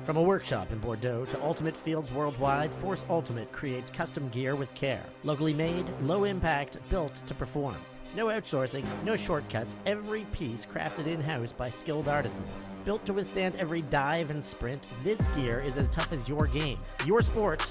From a workshop in Bordeaux to Ultimate Fields worldwide, Force Ultimate creates custom gear with care. Locally made, low impact, built to perform. No outsourcing, no shortcuts, every piece crafted in-house by skilled artisans. Built to withstand every dive and sprint, this gear is as tough as your game. Your sport,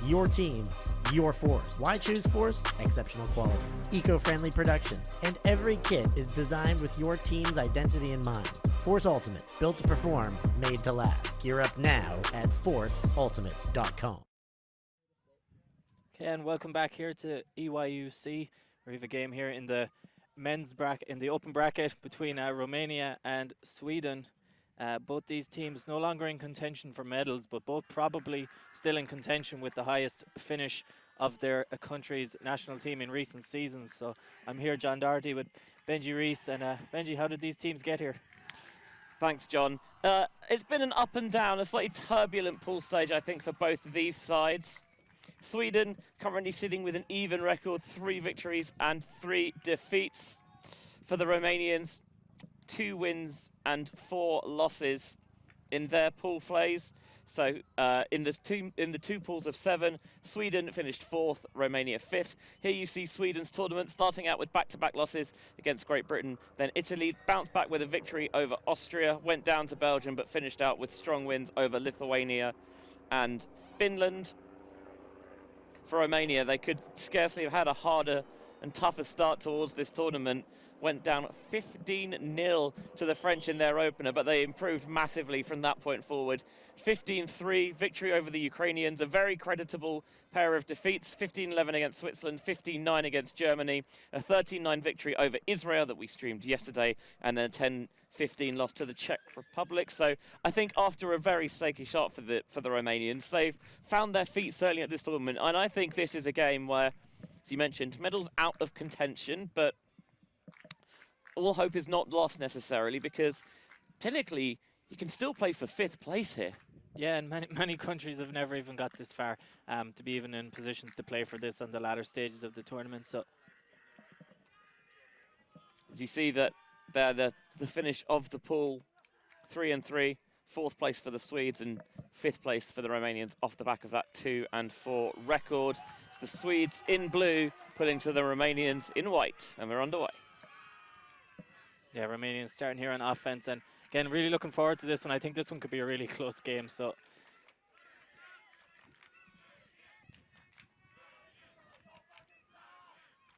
your team, your Force. Why choose Force? Exceptional quality, eco-friendly production, and every kit is designed with your team's identity in mind. Force Ultimate, built to perform, made to last. Gear up now at forceultimate.com. Okay, and welcome back here to EYUC. We have a game here in the men's bracket, in the open bracket between Romania and Sweden. Both these teams no longer in contention for medals, but both probably still in contention with the highest finish of their country's national team in recent seasons. So I'm here, John Doherty, with Benji Rees. And Benji, how did these teams get here? Thanks, John. It's been an up and down, a slightly turbulent pool stage, I think, for both of these sides. Sweden currently sitting with an even record, 3 victories and 3 defeats. For the Romanians, 2 wins and 4 losses in their pool phase. So in the two pools of 7, Sweden finished 4th, Romania 5th. Here you see Sweden's tournament starting out with back-to-back losses against Great Britain. Then Italy bounced back with a victory over Austria, went down to Belgium, but finished out with strong wins over Lithuania and Finland. For Romania, they could scarcely have had a harder and tougher start towards this tournament. Went down 15-0 to the French in their opener, but they improved massively from that point forward. 15-3 victory over the Ukrainians, a very creditable pair of defeats. 15-11 against Switzerland, 15-9 against Germany, a 13-9 victory over Israel that we streamed yesterday, and then a 10-15 loss to the Czech Republic. So I think after a very snaky shot for the Romanians, they've found their feet certainly at this tournament, and I think this is a game where, as you mentioned, medals out of contention, but all hope is not lost necessarily, because technically you can still play for 5th place here. Yeah, and many countries have never even got this far to be even in positions to play for this on the latter stages of the tournament. So as you see that there, the finish of the pool, 3-3, 4th place for the Swedes and 5th place for the Romanians off the back of that 2-4 record. It's the Swedes in blue pulling to the Romanians in white, and we're underway. Yeah, Romanians starting here on offense, and again, really looking forward to this one. I think this one could be a really close game. So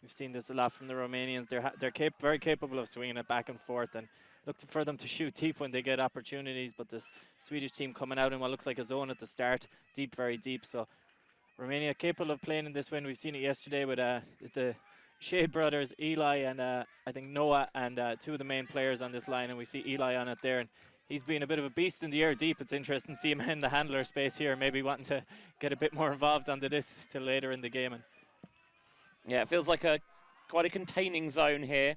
we've seen this a lot from the Romanians. They're very capable of swinging it back and forth, and look for them to shoot deep when they get opportunities. But this Swedish team coming out in what looks like a zone at the start, deep, very deep. So Romania capable of playing in this win. We've seen it yesterday with the Shea brothers, Eli and I think Noah, and 2 of the main players on this line, and we see Eli on it there, and he's been a bit of a beast in the air deep. It's interesting to see him in the handler space here, maybe wanting to get a bit more involved onto this till later in the game. And yeah, it feels like quite a containing zone here,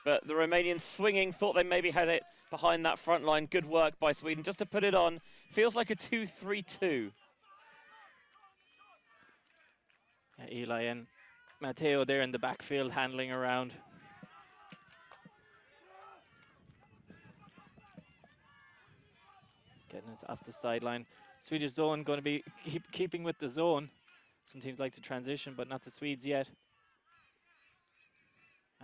but the Romanians swinging, thought they maybe had it behind that front line. Good work by Sweden just to put it on. Feels like a 2-3-2. Yeah, Eli and Matteo there in the backfield handling around. Getting it off the sideline. Swedish zone going to be keeping with the zone. Some teams like to transition, but not the Swedes yet.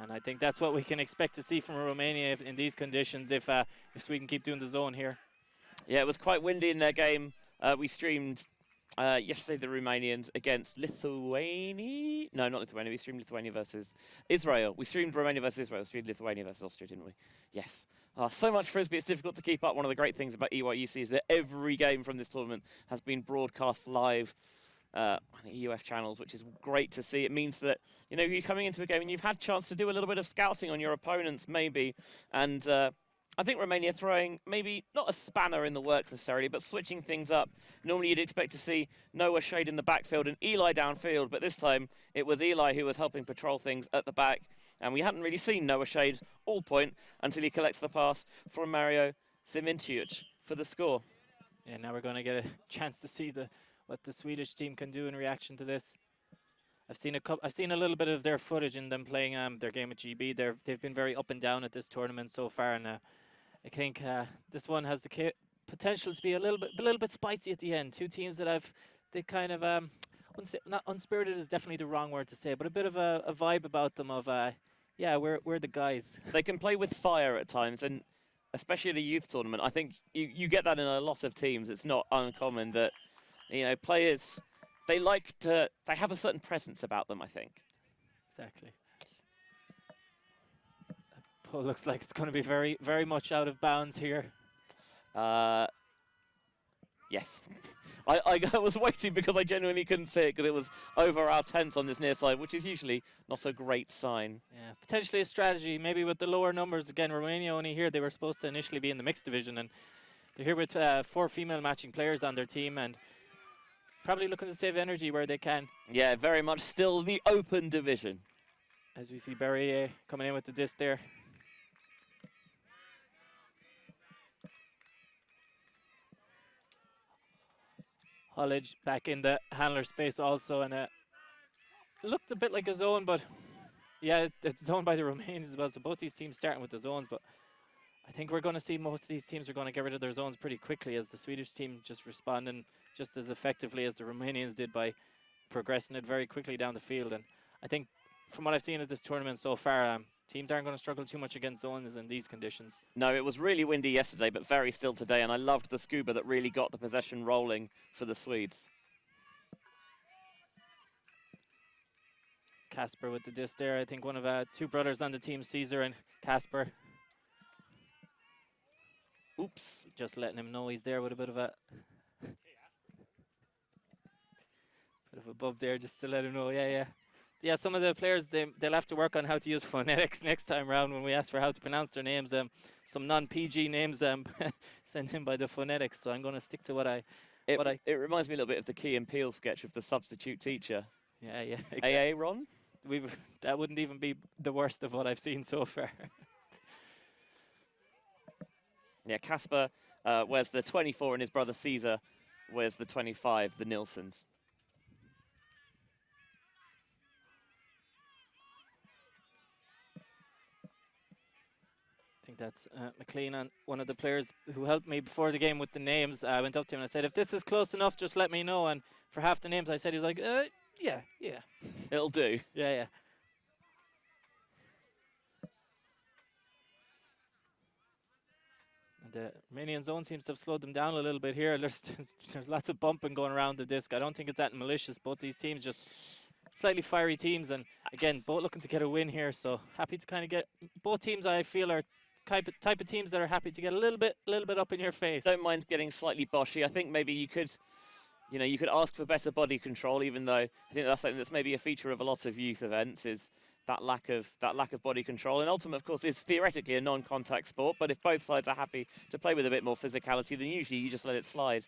And I think that's what we can expect to see from Romania in these conditions if Sweden keep doing the zone here. Yeah, it was quite windy in their game. We streamed yesterday the Romanians against Lithuania. No, not Lithuania. We streamed Lithuania versus Israel. We streamed Romania versus Israel. We streamed Lithuania versus Austria, didn't we? Yes. So much Frisbee, it's difficult to keep up. One of the great things about EYUC is that every game from this tournament has been broadcast live on the EUF channels, which is great to see. It means that, you know, you're coming into a game and you've had a chance to do a little bit of scouting on your opponents, maybe, and I think Romania throwing maybe not a spanner in the works necessarily, but switching things up. Normally you'd expect to see Noah Shade in the backfield and Eli downfield, but this time it was Eli who was helping patrol things at the back. And we hadn't really seen Noah Shade all point until he collects the pass from Mario Simintiuc for the score. Yeah, now we're going to get a chance to see what the Swedish team can do in reaction to this. I've seen a little bit of their footage in them playing their game at GB. They've been very up and down at this tournament so far, and I think this one has the potential to be a little bit spicy at the end. Two teams that they kind of not unspirited is definitely the wrong word to say, but a bit of a vibe about them of yeah, we're the guys. They can play with fire at times, and especially at a youth tournament, I think you get that in a lot of teams. It's not uncommon that, you know, players, they have a certain presence about them, I think. Exactly. That ball looks like it's going to be very, very much out of bounds here. Yes. I was waiting because I genuinely couldn't see it because it was over our tents on this near side, which is usually not a great sign. Yeah, potentially a strategy, maybe with the lower numbers. Again, Romania only here, they were supposed to initially be in the mixed division, and they're here with 4 female matching players on their team, and probably looking to save energy where they can. Yeah, very much still the open division. As we see Barrier coming in with the disc there. Hullage back in the handler space also, and looked a bit like a zone, but yeah, it's zoned by the Romanians as well, so both these teams starting with the zones, but I think we're going to see most of these teams are going to get rid of their zones pretty quickly, as the Swedish team just responding just as effectively as the Romanians did by progressing it very quickly down the field. And I think from what I've seen at this tournament so far, teams aren't going to struggle too much against zones in these conditions. No, it was really windy yesterday, but very still today, and I loved the scuba that really got the possession rolling for the Swedes. Casper with the disc there. I think one of 2 brothers on the team, Caesar and Casper. Oops, just letting him know he's there with a bit of a bump there, just to let him know. Yeah, some of the players, they'll have to work on how to use phonetics next time around when we ask for how to pronounce their names. Some non-PG names sent in by the phonetics, so I'm going to stick to what I... It reminds me a little bit of the Key and Peele sketch of the substitute teacher. Yeah. Exactly. AA, Ron? That wouldn't even be the worst of what I've seen so far. Yeah, Casper wears the 24 and his brother Caesar wears the 25, the Nilssons. I think that's McLean, and one of the players who helped me before the game with the names. I went up to him and I said, if this is close enough, just let me know. And for half the names I said, he was like, yeah. It'll do. Yeah. And the Romanian zone seems to have slowed them down a little bit here. There's lots of bumping going around the disc. I don't think it's that malicious. Both these teams just slightly fiery teams, and again, both looking to get a win here. So happy to kind of get both teams. I feel are type of teams that are happy to get a little bit up in your face. Don't mind getting slightly boshy. I think maybe you could ask for better body control, even though I think that's something that's maybe a feature of a lot of youth events, is that lack of body control. And Ultimate, of course, is theoretically a non-contact sport, but if both sides are happy to play with a bit more physicality, then usually you just let it slide.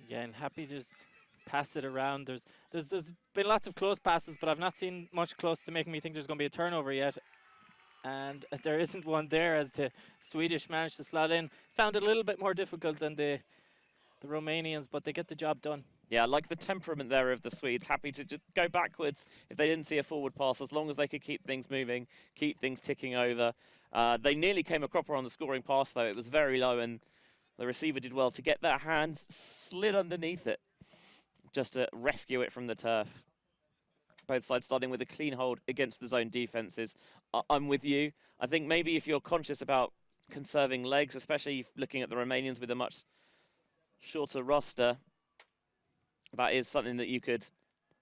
Again, happy to just pass it around. There's been lots of close passes, but I've not seen much close to making me think there's going to be a turnover yet. And there isn't one there, as the Swedish managed to slot in. Found it a little bit more difficult than the Romanians, but they get the job done. Yeah, I like the temperament there of the Swedes. Happy to just go backwards if they didn't see a forward pass, as long as they could keep things moving, keep things ticking over. They nearly came a cropper on the scoring pass, though. It was very low, and the receiver did well to get their hands slid underneath it, just to rescue it from the turf. Both sides starting with a clean hold against the zone defenses. I'm with you. I think maybe if you're conscious about conserving legs, especially looking at the Romanians with a much shorter roster, that is something that you could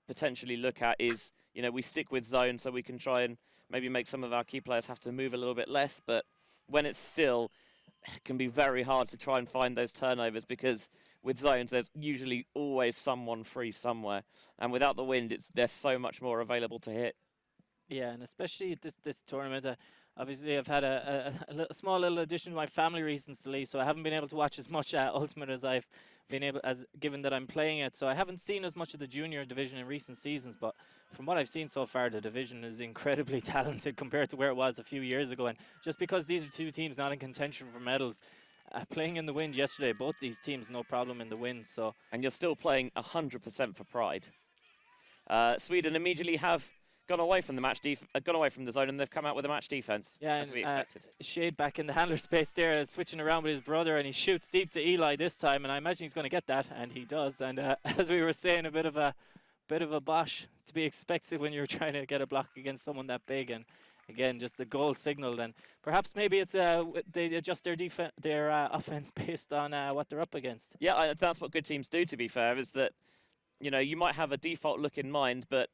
potentially look at. Is, we stick with zone so we can try and maybe make some of our key players have to move a little bit less. But when it's still, it can be very hard to try and find those turnovers, because with zones, there's usually always someone free somewhere. And without the wind, there's so much more available to hit. Yeah, and especially this tournament, obviously I've had a small little addition to my family recently, so I haven't been able to watch as much Ultimate as I've been able, given that I'm playing it. So I haven't seen as much of the junior division in recent seasons, but from what I've seen so far, the division is incredibly talented compared to where it was a few years ago. And just because these are two teams not in contention for medals, playing in the wind yesterday, both these teams no problem in the wind. So, and you're still playing 100% for pride. Sweden immediately have gone away from the zone, and they've come out with a match defense, Yeah, as we expected. Shade back in the handler space there, switching around with his brother, and he shoots deep to Eli this time, and I imagine he's going to get that, and he does. And as we were saying, a bit of a bosh to be expected when you're trying to get a block against someone that big. And again, just the goal signaled, and perhaps maybe it's they adjust their offense based on what they're up against. Yeah, that's what good teams do. To be fair, is that you might have a default look in mind, but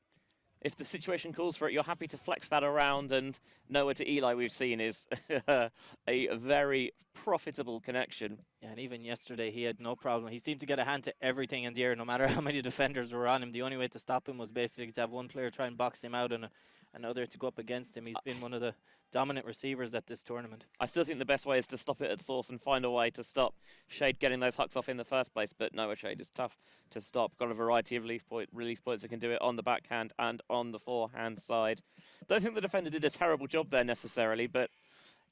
if the situation calls for it, you're happy to flex that around. And nowhere to Eli, we've seen, is a very profitable connection. Yeah, and even yesterday, he had no problem. He seemed to get a hand to everything in the air, no matter how many defenders were on him. The only way to stop him was basically to have one player try and box him out and another to go up against him. He's been one of the dominant receivers at this tournament. I still think the best way is to stop it at source and find a way to stop Shade getting those hucks off in the first place. But Noah Shade is tough to stop. Got a variety of release points that can do it on the backhand and on the forehand side. Don't think the defender did a terrible job there necessarily, but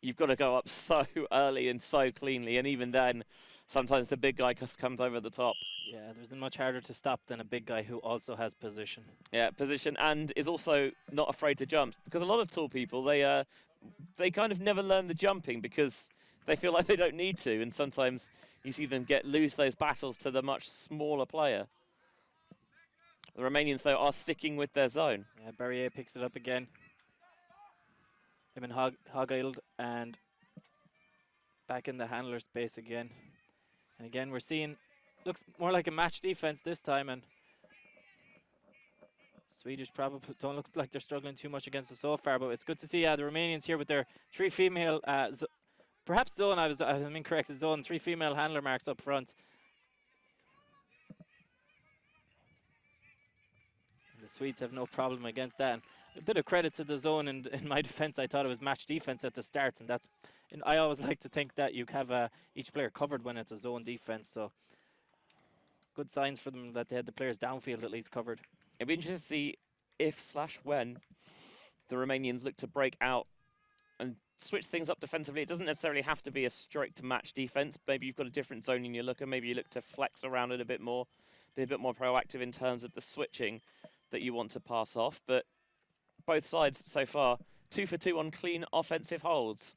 you've got to go up so early and so cleanly. And even then, sometimes the big guy just comes over the top. Yeah, there's much harder to stop than a big guy who also has position. Yeah, position, and is also not afraid to jump. Because a lot of tall people, they kind of never learn the jumping because they feel like they don't need to. And sometimes you see them lose those battles to the much smaller player. The Romanians, though, are sticking with their zone. Yeah, Barrier picks it up again. Him and Hoggild, and back in the handler space again. And again, we're seeing, looks more like a match defense this time, and Swedish probably don't look like they're struggling too much against us so far, but it's good to see the Romanians here with their three female, perhaps zone, I'm incorrect, zone, three female handler marks up front. And the Swedes have no problem against that. And a bit of credit to the zone, and in my defense, I thought it was match defense at the start, and I always like to think that you have each player covered when it's a zone defense, so good signs for them that they had the players downfield at least covered. It'd be interesting to see if/when the Romanians look to break out and switch things up defensively. It doesn't necessarily have to be a strict match defense. Maybe you've got a different zone in your looker. Maybe you look to flex around it a bit more, be a bit more proactive in terms of the switching that you want to pass off. But both sides so far, 2 for 2 on clean offensive holds.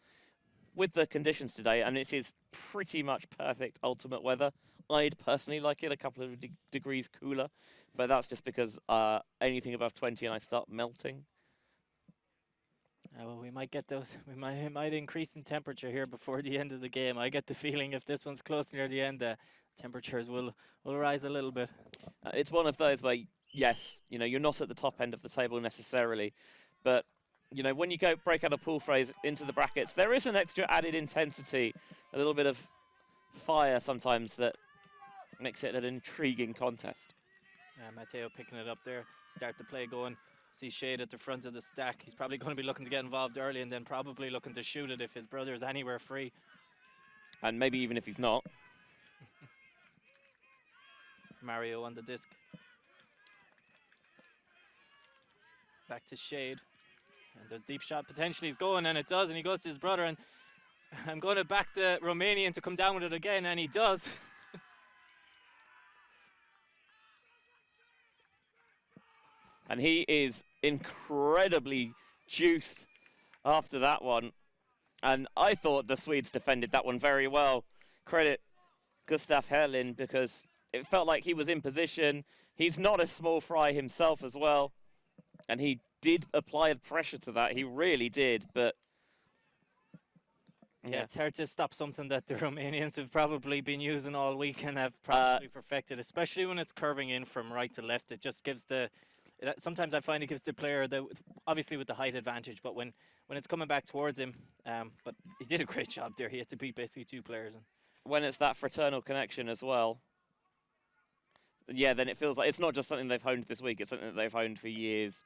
With the conditions today, and it is pretty much perfect ultimate weather. I'd personally like it a couple of degrees cooler, but that's just because anything above 20 and I start melting. Well, we might get those. We might increase in temperature here before the end of the game. I get the feeling if this one's close near the end, temperatures will rise a little bit. It's one of those where, yes, you're not at the top end of the table necessarily, but when you break out a pool phrase into the brackets, there is an extra added intensity, a little bit of fire sometimes that makes it an intriguing contest. Matteo picking it up there, start the play going. See Shade at the front of the stack. He's probably going to be looking to get involved early and then probably looking to shoot it if his brother is anywhere free. And maybe even if he's not. Mario on the disc. Back to Shade. And the deep shot potentially is going, and it does, and he goes to his brother, and I'm going to back the Romanian to come down with it again, and he does. And he is incredibly juiced after that one. And I thought the Swedes defended that one very well. Credit Gustav Herlin, because it felt like he was in position. He's not a small fry himself as well. And he did apply pressure to that. He really did, but yeah, it's hard to stop something that the Romanians have probably been using all week and have probably perfected, especially when it's curving in from right to left. It just gives sometimes I find it gives the player, obviously with the height advantage, but when it's coming back towards him, but he did a great job there. He had to beat basically two players. And when it's that fraternal connection as well, yeah, then it feels like it's not just something they've honed this week. It's something that they've honed for years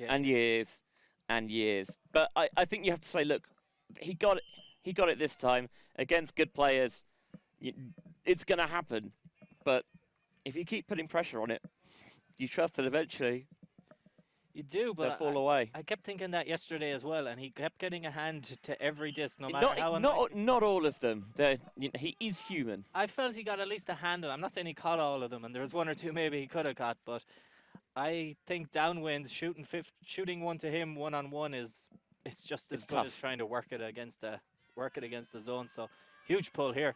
and years and years. But I think you have to say, look, he got it this time against good players. It's going to happen. But if you keep putting pressure on it, you trust that eventually you do, but they'll fall away. I kept thinking that yesterday as well, and he kept getting a hand to every disc, no matter how. Not all of them. He is human. I felt he got at least a hand, and I'm not saying he caught all of them, and there was one or two maybe he could have caught, but I think downwind shooting one to him one-on-one it's just as It's good tough. as trying to work it against the zone. So huge pull here.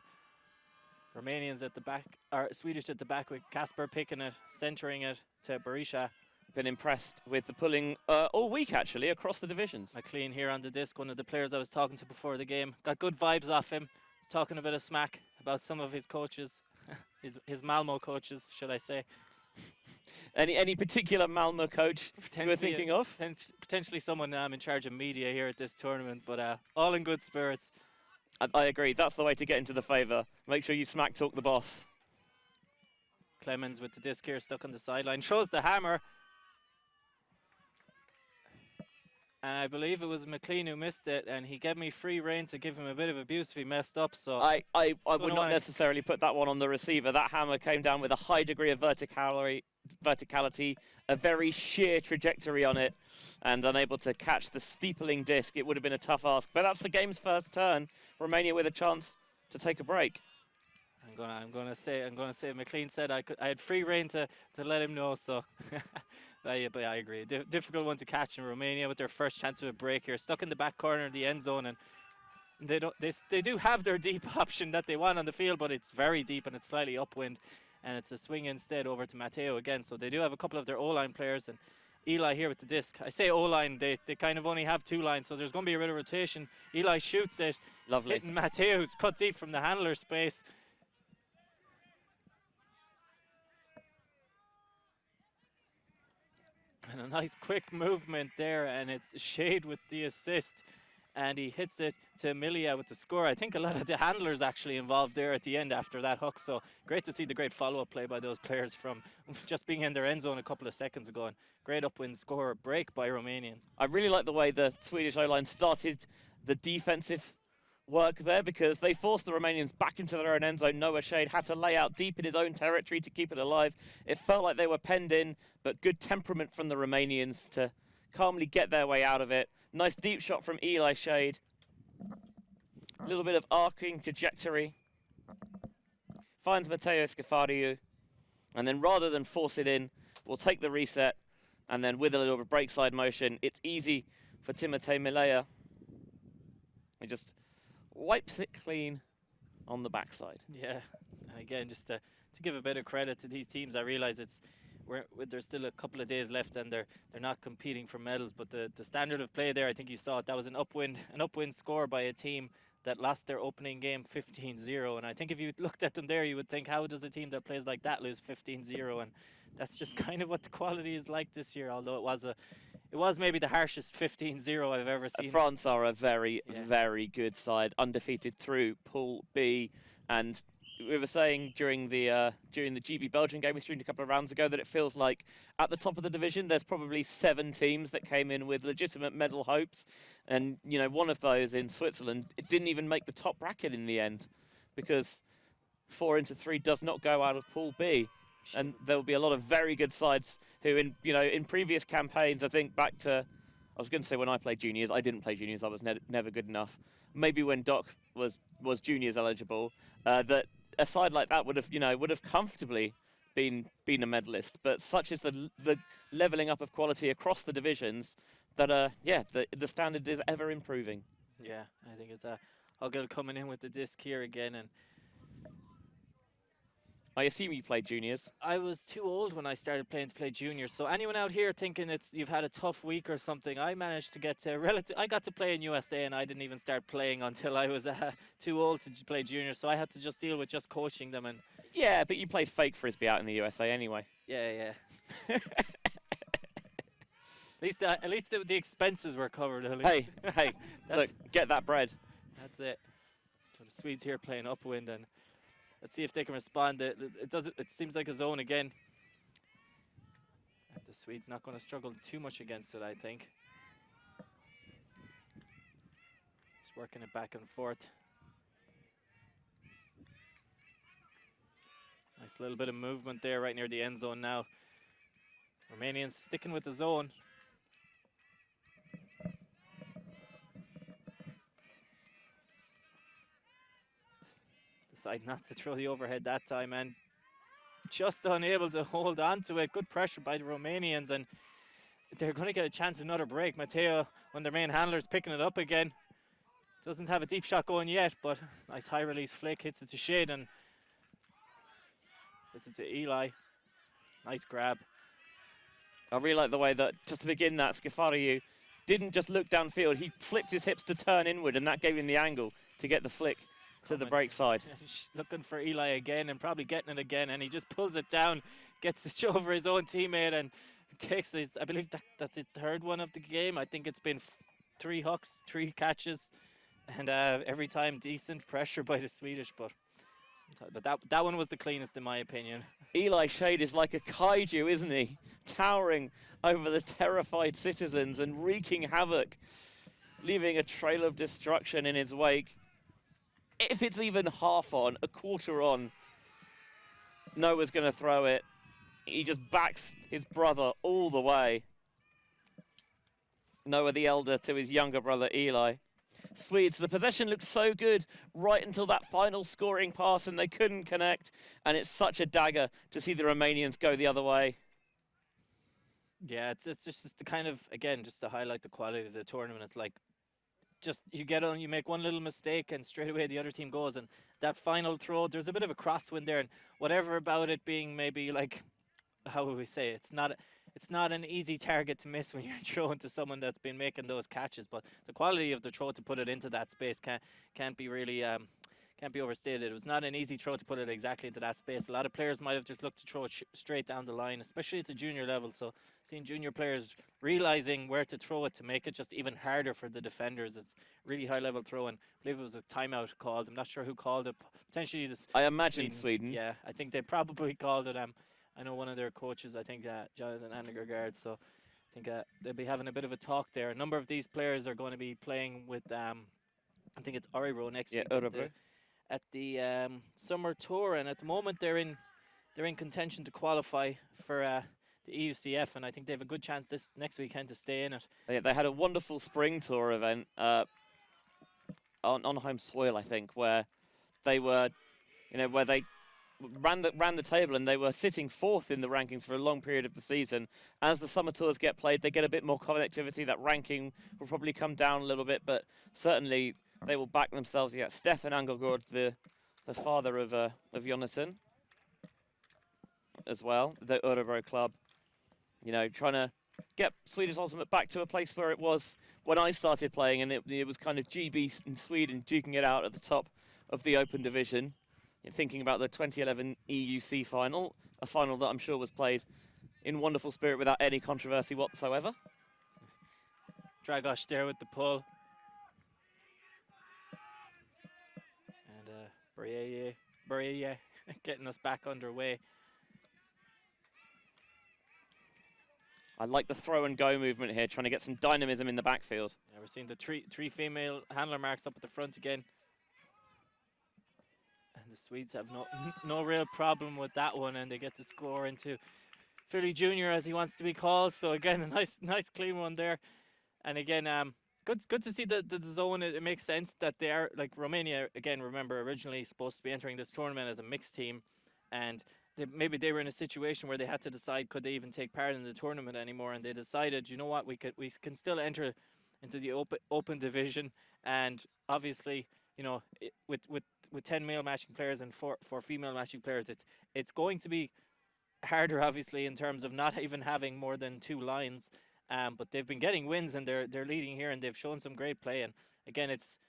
Romanians at the back, or Swedish at the back with Kasper picking it, centering it to Berisha. Been impressed with the pulling all week, actually, across the divisions. McLean here on the disc, one of the players I was talking to before the game. Got good vibes off him. He's talking a bit of smack about some of his coaches, his Malmo coaches, should I say. Any particular Malmo coach you were thinking of? Potentially someone in charge of media here at this tournament, but all in good spirits. I agree. That's the way to get into the favour. Make sure you smack talk the boss. Clemens with the disc here, stuck on the sideline. Throws the hammer. And I believe it was McLean who missed it, and he gave me free rein to give him a bit of abuse if he messed up. So I would not necessarily put that one on the receiver. That hammer came down with a high degree of verticality, a very sheer trajectory on it, and unable to catch the steepling disc. It would have been a tough ask, but that's the game's first turn. Romania with a chance to take a break. I'm gonna say McLean said I had free rein to let him know. So. But I agree. Difficult one to catch in Romania with their first chance of a break here. Stuck in the back corner of the end zone, and they do have their deep option that they want on the field, but it's very deep and it's slightly upwind, and it's a swing instead over to Matteo again. So they do have a couple of their O-line players, and Eli here with the disc. I say O-line, they kind of only have two lines, so there's going to be a bit of rotation. Eli shoots it. Lovely. Hitting Matteo, who's cut deep from the handler space. And a nice quick movement there, and it's Shade with the assist. And he hits it to Milia with the score. I think a lot of the handlers actually involved there at the end after that hook. So great to see the great follow-up play by those players from just being in their end zone a couple of seconds ago. And great upwind score break by Romanian. I really like the way the Swedish O-line started the defensive work there, because they forced the Romanians back into their own end zone. Noah Shade had to lay out deep in his own territory to keep it alive. It felt like they were penned in, but good temperament from the Romanians to calmly get their way out of it. Nice deep shot from Eli Shade. A little bit of arcing trajectory. Finds Matteo Scafariu. And then rather than force it in, we'll take the reset. And then with a little bit of break side motion, it's easy for Timotei Milea. He just wipes it clean on the backside. Yeah, and again, just to give a bit of credit to these teams, I realize there's still a couple of days left and they're not competing for medals, but the standard of play there, I think you saw it, that was an upwind score by a team that lost their opening game 15-0, and I think if you looked at them there, you would think, how does a team that plays like that lose 15-0? And that's just kind of what the quality is like this year, although it was maybe the harshest 15-0 I've ever seen. France are a very, very good side, undefeated through Pool B. And we were saying during the GB Belgium game we streamed a couple of rounds ago that it feels like at the top of the division there's probably 7 teams that came in with legitimate medal hopes. And, you know, one of those in Switzerland, it didn't even make the top bracket in the end because 4 into 3 does not go out of Pool B. And there will be a lot of very good sides who, in previous campaigns, I think back to, I was going to say when I played juniors, I didn't play juniors, I was never good enough. Maybe when Doc was juniors eligible, that a side like that would have comfortably been a medalist. But such is the leveling up of quality across the divisions that the standard is ever improving. Yeah, I think it's Hogel coming in with the disc here again, and I assume you played juniors. I was too old when I started playing to play juniors. So anyone out here thinking you've had a tough week or something, I managed to get to I got to play in USA, and I didn't even start playing until I was too old to play juniors. So I had to just deal with just coaching them. And yeah, but you played fake frisbee out in the USA anyway. Yeah. At least the expenses were covered. Hey, look, get that bread. That's it. So the Swedes here playing upwind, and let's see if they can respond. It seems like a zone again. And the Swedes not going to struggle too much against it, I think. Just working it back and forth. Nice little bit of movement there right near the end zone now. Romanians sticking with the zone. Decide not to throw the overhead that time, and just unable to hold on to it. Good pressure by the Romanians, and they're going to get a chance at another break. Matteo, when their main handler, is picking it up again. Doesn't have a deep shot going yet, but nice high release flick, hits it to Shade and hits it to Eli. Nice grab. I really like the way that, just to begin that, Scafariu didn't just look downfield, he flipped his hips to turn inward, and that gave him the angle to get the flick to the break side. Looking for Eli again and probably getting it again, and he just pulls it down, gets it over his own teammate, and takes his, I believe that's his third one of the game. I think it's been 3 hooks, 3 catches, and every time decent pressure by the Swedish, but that one was the cleanest in my opinion. Eli Shade is like a kaiju, isn't he? Towering over the terrified citizens and wreaking havoc, leaving a trail of destruction in his wake. If it's even half on, a quarter on, Noah's going to throw it. He just backs his brother all the way. Noah the elder to his younger brother Eli. Swedes, the possession looked so good right until that final scoring pass, and they couldn't connect, and it's such a dagger to see the Romanians go the other way. Yeah, it's just to kind of, again, just to highlight the quality of the tournament. It's like, just you get on, you make one little mistake, and straight away the other team goes, and that final throw, there's a bit of a crosswind there, and whatever about it being maybe like, how would we say, it's not an easy target to miss when you're throwing to someone that's been making those catches, but the quality of the throw to put it into that space can't be really can't be overstated. It was not an easy throw to put it exactly into that space. A lot of players might have just looked to throw it straight down the line, especially at the junior level. So seeing junior players realizing where to throw it to make it just even harder for the defenders. It's really high level throw, and I believe it was a timeout called. I'm not sure who called it. Potentially this. I imagine Sweden. Yeah, I think they probably called it. I know one of their coaches, I think Jonathan Andergaard, so I think they'll be having a bit of a talk there. A number of these players are going to be playing with, I think it's Oriro next week at the summer tour, and at the moment they're in contention to qualify for the EUCF, and I think they have a good chance this next weekend to stay in it. They had a wonderful spring tour event on home soil, I think, where they were, where they ran the table, and they were sitting 4th in the rankings for a long period of the season. As the summer tours get played, they get a bit more connectivity. That ranking will probably come down a little bit, but certainly they will back themselves. Yeah, Stefan Angelgård, the father of Jonathan, as well, the Örebro club. Trying to get Swedish Ultimate back to a place where it was when I started playing, and it was kind of GB in Sweden duking it out at the top of the Open Division. Thinking about the 2011 EUC final, a final that I'm sure was played in wonderful spirit without any controversy whatsoever. Dragosh there with the pull. And Barriere getting us back underway. I like the throw and go movement here, trying to get some dynamism in the backfield. Yeah, we're seeing the three female handler marks up at the front again. And the Swedes have no real problem with that one, and they get to score into Philly Junior, as he wants to be called. So again, a nice clean one there. And again, good to see the zone. It makes sense that they are, like Romania, again, remember, originally supposed to be entering this tournament as a mixed team, and maybe they were in a situation where they had to decide could they even take part in the tournament anymore, and they decided, you know what, we can still enter into the open division, and obviously, with 10 male matching players and four female matching players, it's going to be harder, obviously, in terms of not even having more than 2 lines. But they've been getting wins, and they're leading here, and they've shown some great play. And again, it's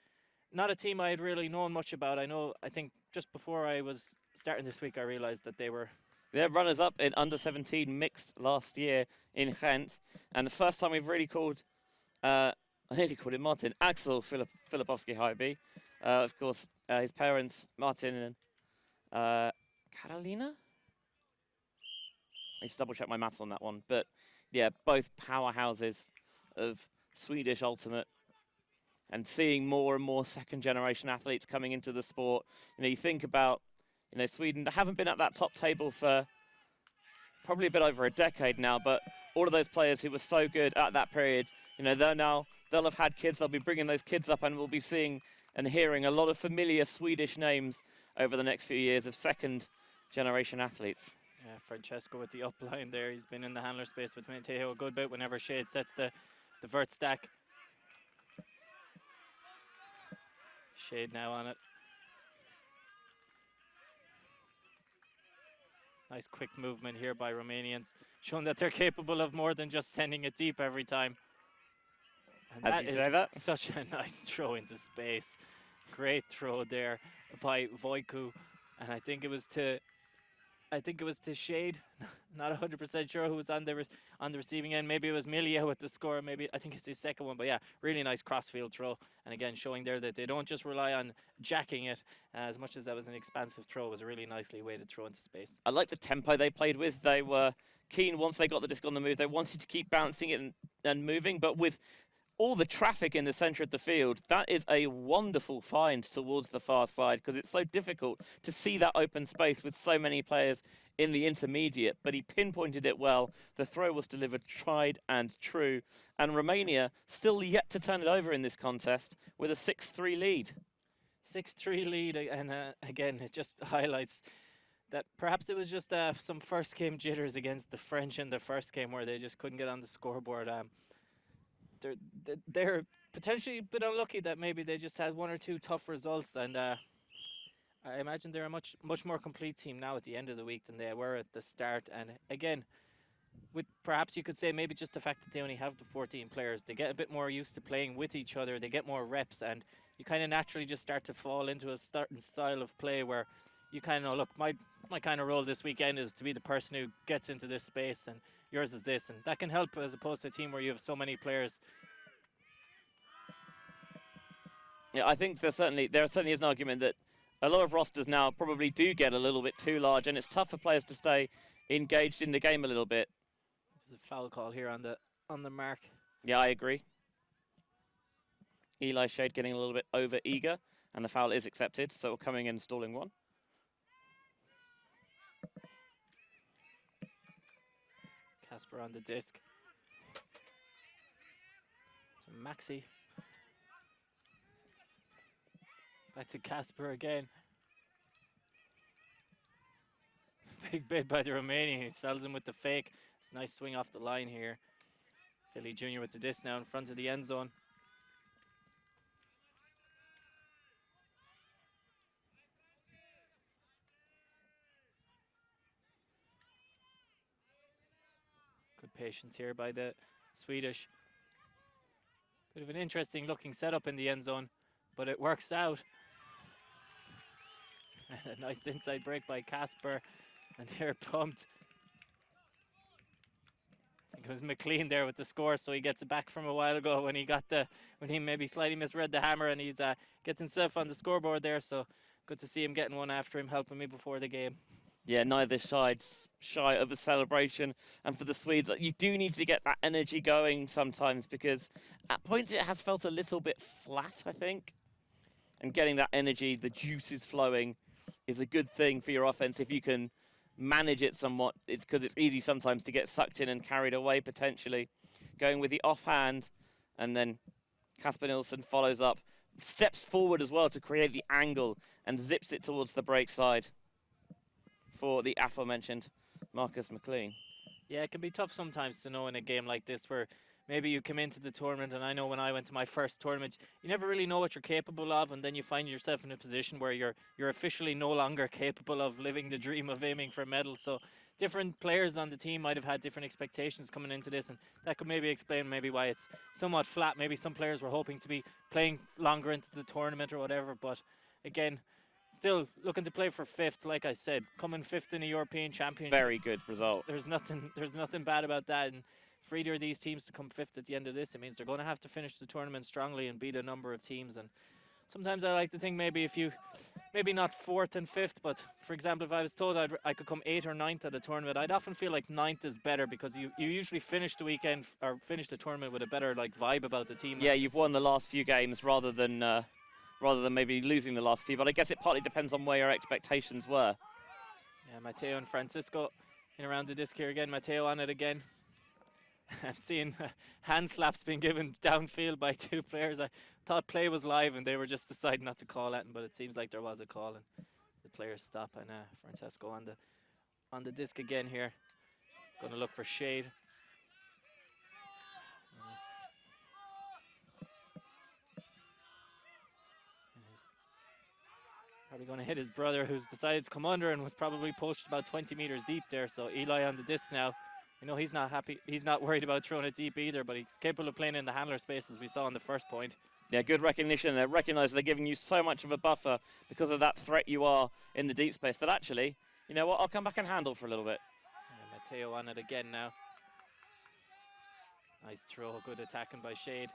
not a team I had really known much about. I think just before I was starting this week, I realized that they were. They're runners-up in under-17 mixed last year in Ghent, and the first time we've really called, I nearly called him Martin, Axel Filipowski Hybe. Of course, his parents, Martin and Carolina? I need to double-check my maths on that one, but yeah, both powerhouses of Swedish Ultimate, and seeing more and more second-generation athletes coming into the sport. You think about, Sweden, they haven't been at that top table for probably a bit over a decade now, but all of those players who were so good at that period, they'll have had kids, they'll be bringing those kids up, and we'll be seeing and hearing a lot of familiar Swedish names over the next few years of second-generation athletes. Yeah, Francesco with the up line there. He's been in the handler space with Mateo a good bit whenever Shade sets the vert stack. Shade now on it. Nice quick movement here by Romanians, showing that they're capable of more than just sending it deep every time. And As that you is say that. such a nice throw into space. Great throw there by EYUC, and I think it was to Shade. Not 100% sure who was on the receiving end. Maybe it was Milia with the score. Maybe I think it's his second one. But yeah, really nice crossfield throw. And again, showing there that they don't just rely on jacking it. As much as that was an expansive throw, it was a really nicely weighted throw into space. I like the tempo they played with. They were keen once they got the disc on the move. They wanted to keep bouncing it and moving, but with all the traffic in the centre of the field, that is a wonderful find towards the far side because it's so difficult to see that open space with so many players in the intermediate, but he pinpointed it well. The throw was delivered tried and true, and Romania still yet to turn it over in this contest with a 6-3 lead. 6-3 lead, and again, it just highlights that perhaps it was just some first game jitters against the French in the first game where they just couldn't get on the scoreboard. They're potentially a bit unlucky that maybe they just had one or two tough results, and I imagine they're a much more complete team now at the end of the week than they were at the start. And again, with perhaps you could say maybe just the fact that they only have the 14 players, they get a bit more used to playing with each other, they get more reps, and you kind of naturally just start to fall into a certain style of play where you kind of, look, my kind of role this weekend is to be the person who gets into this space, and yours is this, and that can help as opposed to a team where you have so many players. Yeah, I think there certainly is an argument that a lot of rosters now probably do get a little bit too large, and it's tough for players to stay engaged in the game a little bit. There's a foul call here on the mark. Yeah, I agree. Eli Shade getting a little bit over eager, and the foul is accepted, so coming in and stalling one. Casper on the disc. To Maxi. Back to Casper again. Big bid by the Romanian. He sells him with the fake. It's a nice swing off the line here. Philly Jr. with the disc now in front of the end zone. Good patience here by the Swedish. Bit of an interesting looking setup in the end zone, but it works out. A nice inside break by Casper, and they're pumped. I think it was McLean there with the score, so he gets it back from a while ago when he maybe slightly misread the hammer, and he's gets himself on the scoreboard there. So good to see him getting one after him, helping me before the game. Yeah, neither side's shy of a celebration. And for the Swedes, you do need to get that energy going sometimes because at points it has felt a little bit flat, I think. And getting that energy, the juices flowing, is a good thing for your offense if you can manage it somewhat, because it's easy sometimes to get sucked in and carried away potentially. Going with the offhand, and then Casper Nilsson follows up, steps forward as well to create the angle and zips it towards the break side for the aforementioned Marcus McLean. Yeah, it can be tough sometimes to know in a game like this where maybe you come into the tournament, and I know when I went to my first tournament, you never really know what you're capable of, and then you find yourself in a position where you're officially no longer capable of living the dream of aiming for a medal. So different players on the team might have had different expectations coming into this, and that could maybe explain maybe why it's somewhat flat. Maybe some players were hoping to be playing longer into the tournament or whatever, but again, still looking to play for fifth, like I said, coming fifth in a European Championship. Very good result. There's nothing bad about that, and for either of these teams to come fifth at the end of this, it means they're going to have to finish the tournament strongly and beat a number of teams. And sometimes I like to think maybe not fourth and fifth, but for example, if I was told I could come 8th or 9th at a tournament, I'd often feel like 9th is better because you usually finish the weekend or finish the tournament with a better vibe about the team. Yeah, you've won the last few games rather than maybe losing the last few, but I guess it partly depends on where your expectations were. Yeah, Matteo and Francisco in around the disc here again. Matteo on it again. I'm seeing hand slaps being given downfield by two players. I thought play was live and they were just deciding not to call it, but it seems like there was a call and the players stop, and Francesco on the on the disc again here. Going to look for shade. Probably going to hit his brother, who's decided to come under and was probably pushed about 20 meters deep there. So Eli on the disc now. You know, he's not happy. He's not worried about throwing it deep either, but he's capable of playing in the handler space, as we saw in the first point. Yeah, good recognition. They recognise they're giving you so much of a buffer because of that threat you are in the deep space that actually, you know what, I'll come back and handle for a little bit. And Matteo on it again now. Nice throw, good attacking by Shade.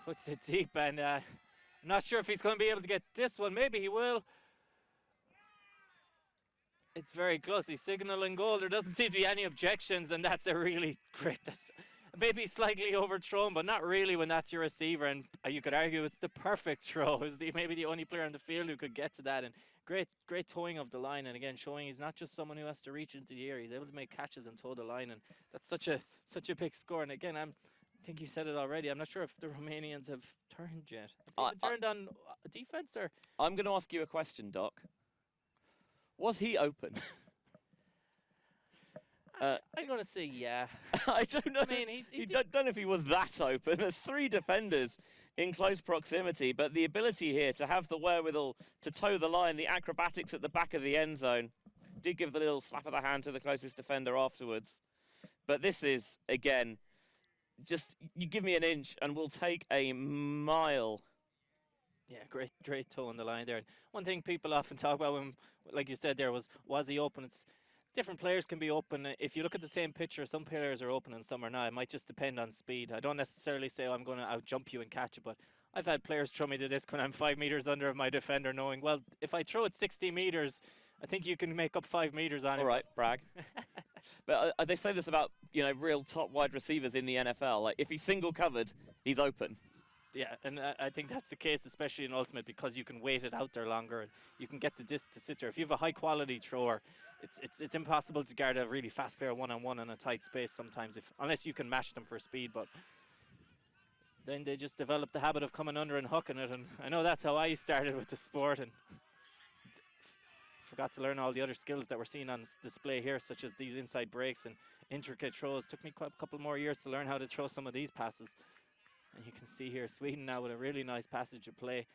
Puts it deep, and I'm not sure if he's going to be able to get this one. Maybe he will. It's very close. He's signaling goal. There doesn't seem to be any objections, and that's a really great. Maybe slightly overthrown, but not really when that's your receiver. And you could argue it's the perfect throw. Is maybe the only player on the field who could get to that. And great towing of the line. And again, showing he's not just someone who has to reach into the air. He's able to make catches and toe the line. And that's such a big score. And again, I think you said it already. I'm not sure if the Romanians have turned yet. Have they turned on defense or? I'm going to ask you a question, Doc. Was he open? I'm going to say yeah. I don't know. I mean, he don't know if he was that open. There's 3 defenders in close proximity, but the ability here to have the wherewithal to toe the line, the acrobatics at the back of the end zone, did give the little slap of the hand to the closest defender afterwards. But this is, again, just you give me an inch and we'll take a mile. Yeah, great toe on the line there. And one thing people often talk about when, like you said there, was he open? It's different players can be open. If you look at the same picture, some players are open and some are not. It might just depend on speed. I don't necessarily say, I'm going to out-jump you and catch it, but I've had players throw me the disc when I'm 5 meters under my defender, knowing, well, if I throw it 60 meters, I think you can make up 5 meters on it. All right, brag. But they say this about, real top wide receivers in the NFL. Like, if he's single covered, he's open. Yeah, and I think that's the case, especially in Ultimate, because you can wait it out there longer and you can get the disc to sit there. If you have a high-quality thrower, it's impossible to guard a really fast player one-on-one in a tight space sometimes, unless you can mash them for speed. But then they just develop the habit of coming under and hooking it, and I know that's how I started with the sport, and forgot to learn all the other skills that we're seeing on display here, such as these inside breaks and intricate throws. Took me quite a couple more years to learn how to throw some of these passes. And you can see here Sweden now with a really nice passage of play.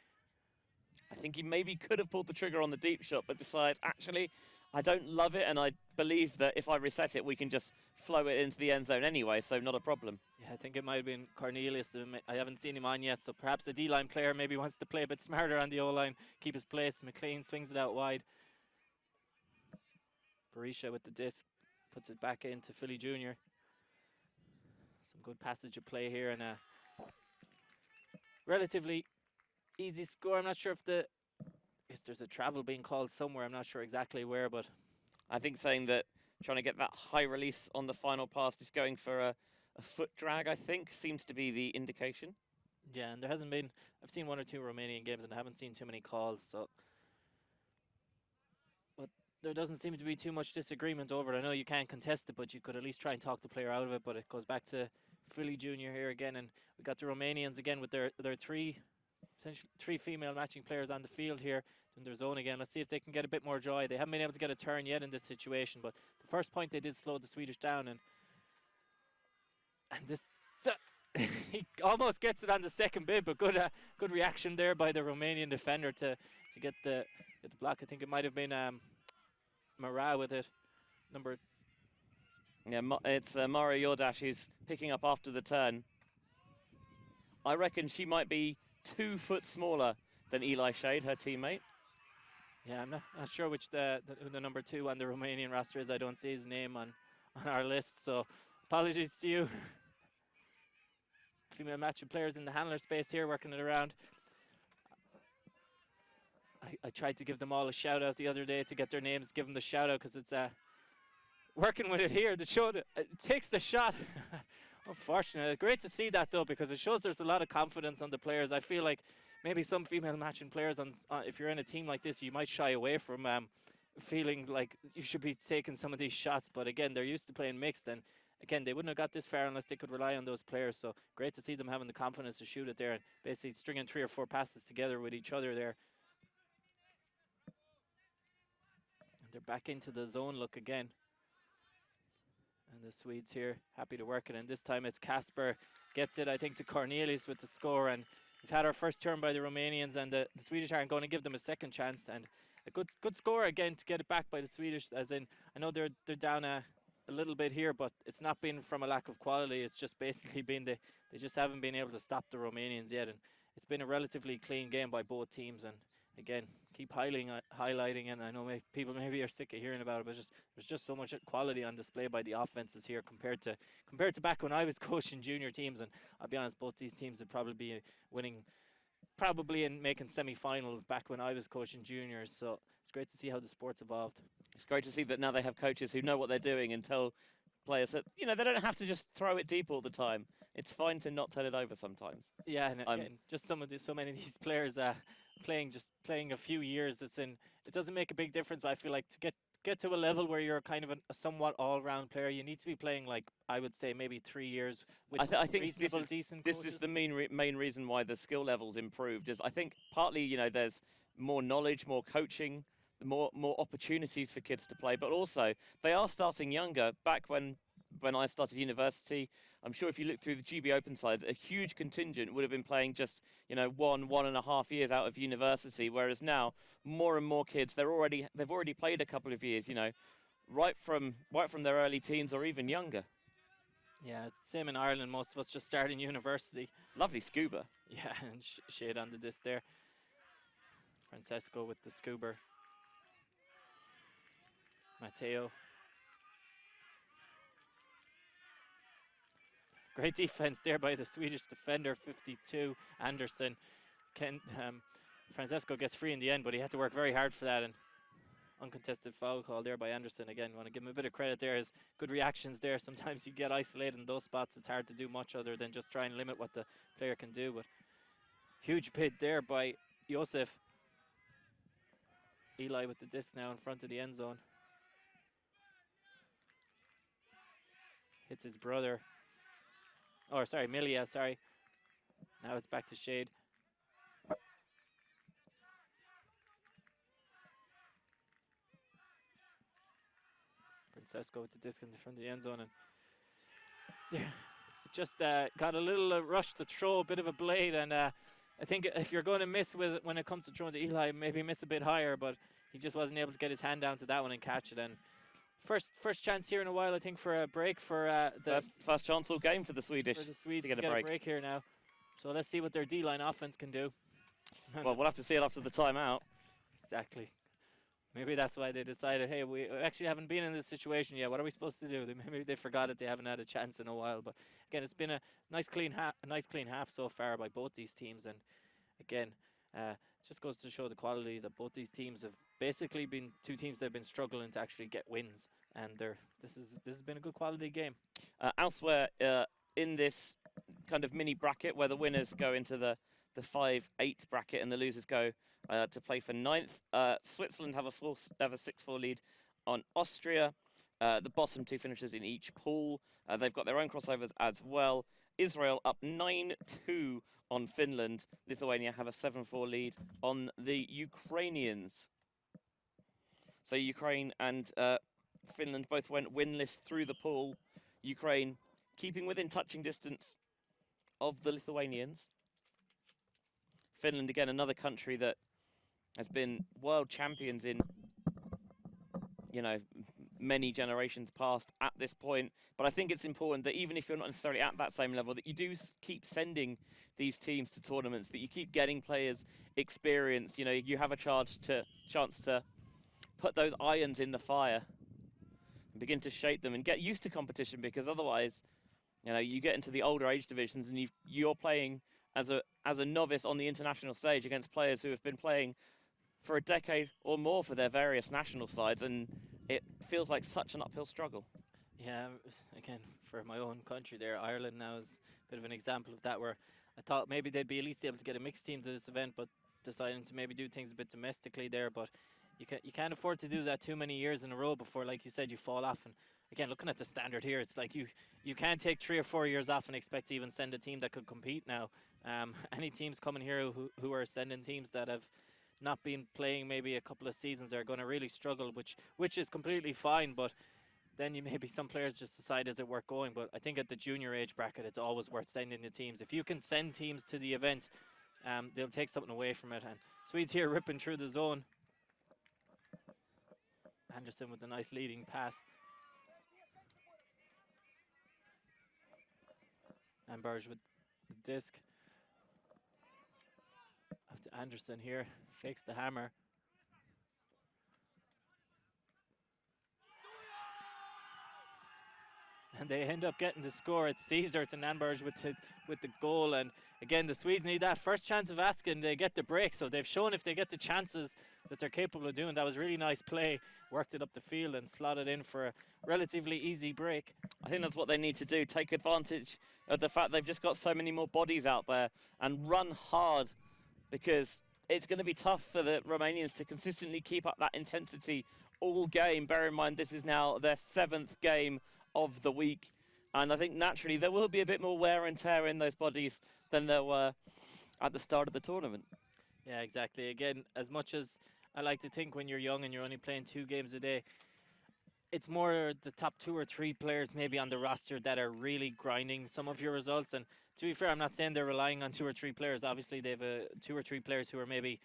I think he maybe could have pulled the trigger on the deep shot, but decides, actually, I don't love it, and I believe that if I reset it, we can just flow it into the end zone anyway, so not a problem. Yeah, I think it might have been Cornelius. I haven't seen him on yet, so perhaps the D-line player maybe wants to play a bit smarter on the O-line, keep his place. McLean swings it out wide. Barisha with the disc, puts it back into Philly Jr. Some good passage of play here, and relatively easy score. I'm not sure if there's a travel being called somewhere. I'm not sure exactly where, but I think saying that trying to get that high release on the final pass, just going for a foot drag, I think, seems to be the indication. Yeah, and there hasn't been, I've seen 1 or 2 Romanian games and I haven't seen too many calls, so. But there doesn't seem to be too much disagreement over it. I know you can't contest it, but you could at least try and talk the player out of it. But it goes back to Philly Jr. here again, and we got the Romanians again with their three female matching players on the field here in their zone again. Let's see if they can get a bit more joy. They haven't been able to get a turn yet in this situation, but the first point they did slow the Swedish down, and this he almost gets it on the second bid, but good reaction there by the Romanian defender to get the block. I think it might have been Marat with it, number. Yeah, it's Mara Yordash who's picking up after the turn. I reckon she might be 2 foot smaller than Eli Shade, her teammate. Yeah, I'm not sure which the number 2 on the Romanian roster is. I don't see his name on our list, so apologies to you. Female matching players in the handler space here, working it around. I tried to give them all a shout out the other day to get their names, give them the shout out, because it's working with it here. The show takes the shot. Unfortunately, great to see that though, because it shows there's a lot of confidence on the players. I feel like maybe some female matching players, if you're in a team like this, you might shy away from feeling like you should be taking some of these shots. But again, they're used to playing mixed, and again, they wouldn't have got this far unless they could rely on those players. So great to see them having the confidence to shoot it there and basically stringing 3 or 4 passes together with each other there. And they're back into the zone look again. And the Swedes here happy to work it. And this time it's Kasper gets it, I think, to Cornelius with the score. And we've had our first turn by the Romanians, and the Swedish aren't going to give them a second chance. And a good score again to get it back by the Swedish. As in, I know they're down a little bit here, but it's not been from a lack of quality. It's just basically been they just haven't been able to stop the Romanians yet. And it's been a relatively clean game by both teams. And again, keep highlighting, and I know people maybe are sick of hearing about it, but there's just so much quality on display by the offenses here compared to back when I was coaching junior teams. And I'll be honest, both these teams would probably be winning, probably in making semi-finals back when I was coaching juniors. So it's great to see how the sport's evolved. It's great to see that now they have coaches who know what they're doing and tell players that, they don't have to just throw it deep all the time. It's fine to not turn it over sometimes. Yeah, and again, just so many of these players playing a few years, it doesn't make a big difference, but I feel like to get to a level where you're kind of a somewhat all-round player, you need to be playing, like, I would say maybe 3 years with I think reasonable, decent this coaches. is the main reason why the skill levels improved. Is I think partly there's more knowledge, more coaching, more opportunities for kids to play, but also they are starting younger. Back when I started university, I'm sure if you look through the GB Open sides, a huge contingent would have been playing just 1.5 years out of university, whereas now more and more kids they've already played a couple of years, right from their early teens or even younger. Yeah, it's the same in Ireland. Most of us just start in university. Lovely scuba. Yeah, and shade on the disc there. Francesco with the scuba. Matteo. Great defense there by the Swedish defender, 52, Anderson. Francesco gets free in the end, but he had to work very hard for that. And uncontested foul call there by Anderson. Again, want to give him a bit of credit there. His good reactions there. Sometimes you get isolated in those spots. It's hard to do much other than just try and limit what the player can do. But huge bid there by Josef. Eli with the disc now in front of the end zone. Hits his brother. Oh, sorry, Milia, sorry. Now it's back to Shade. Francesco with the disc in the front of the end zone. And yeah, just got a little rush to throw, a bit of a blade. And I think if you're going to miss when it comes to throwing to Eli, maybe miss a bit higher. But he just wasn't able to get his hand down to that one and catch it. And first chance here in a while, I think, for a break for the first chance all game for the Swedish. For the Swedes to get a break here now. So let's see what their D-line offense can do. Well, we'll have to see it after the timeout. Exactly. Maybe that's why they decided, hey, we actually haven't been in this situation yet. What are we supposed to do? Maybe they forgot that they haven't had a chance in a while. But again, it's been a nice clean half so far by both these teams. And again, it just goes to show the quality that both these teams have basically been two teams that have been struggling to actually get wins. And this has been a good quality game. Elsewhere in this kind of mini bracket where the winners go into the 5-8 bracket and the losers go to play for 9th. Switzerland have a 6-4 lead on Austria. The bottom two finishers in each pool. They've got their own crossovers as well. Israel up 9-2 on Finland. Lithuania have a 7-4 lead on the Ukrainians. So Ukraine and Finland both went winless through the pool. Ukraine keeping within touching distance of the Lithuanians. Finland, again, another country that has been world champions in, many generations past at this point. But I think it's important that even if you're not necessarily at that same level, that you do keep sending these teams to tournaments, that you keep getting players experience. You have a chance to put those irons in the fire and begin to shape them and get used to competition, because otherwise, you get into the older age divisions and you're playing as a novice on the international stage against players who have been playing for a decade or more for their various national sides, and it feels like such an uphill struggle. Yeah, again, for my own country there, Ireland now is a bit of an example of that, where I thought maybe they'd be at least able to get a mixed team to this event, but deciding to maybe do things a bit domestically there. But you can't afford to do that too many years in a row before, like you said, you fall off. And again, looking at the standard here, it's like you can't take 3 or 4 years off and expect to even send a team that could compete now. Any teams coming here who are sending teams that have not been playing maybe a couple of seasons are going to really struggle, which is completely fine. But then maybe some players just decide, is it worth going? But I think at the junior age bracket, it's always worth sending the teams. If you can send teams to the event, they'll take something away from it. And Swedes here ripping through the zone. Anderson with a nice leading pass. And Burge with the disc. Up to Anderson here, fakes the hammer. And they end up getting the score. It's Caesar to Nanberg with the goal. And again, the Swedes need that first chance of asking. They get the break. So they've shown if they get the chances that they're capable of doing. That was really nice play. Worked it up the field and slotted in for a relatively easy break. I think that's what they need to do. Take advantage of the fact they've just got so many more bodies out there and run hard, because it's going to be tough for the Romanians to consistently keep up that intensity all game. Bear in mind, this is now their 7th game of the week, and I think naturally there will be a bit more wear and tear in those bodies than there were at the start of the tournament. Yeah, exactly. Again, as much as I like to think when you're young and you're only playing 2 games a day, it's more the top 2 or 3 players maybe on the roster that are really grinding some of your results. And to be fair, I'm not saying they're relying on 2 or 3 players. Obviously, they have 2 or 3 players who are maybe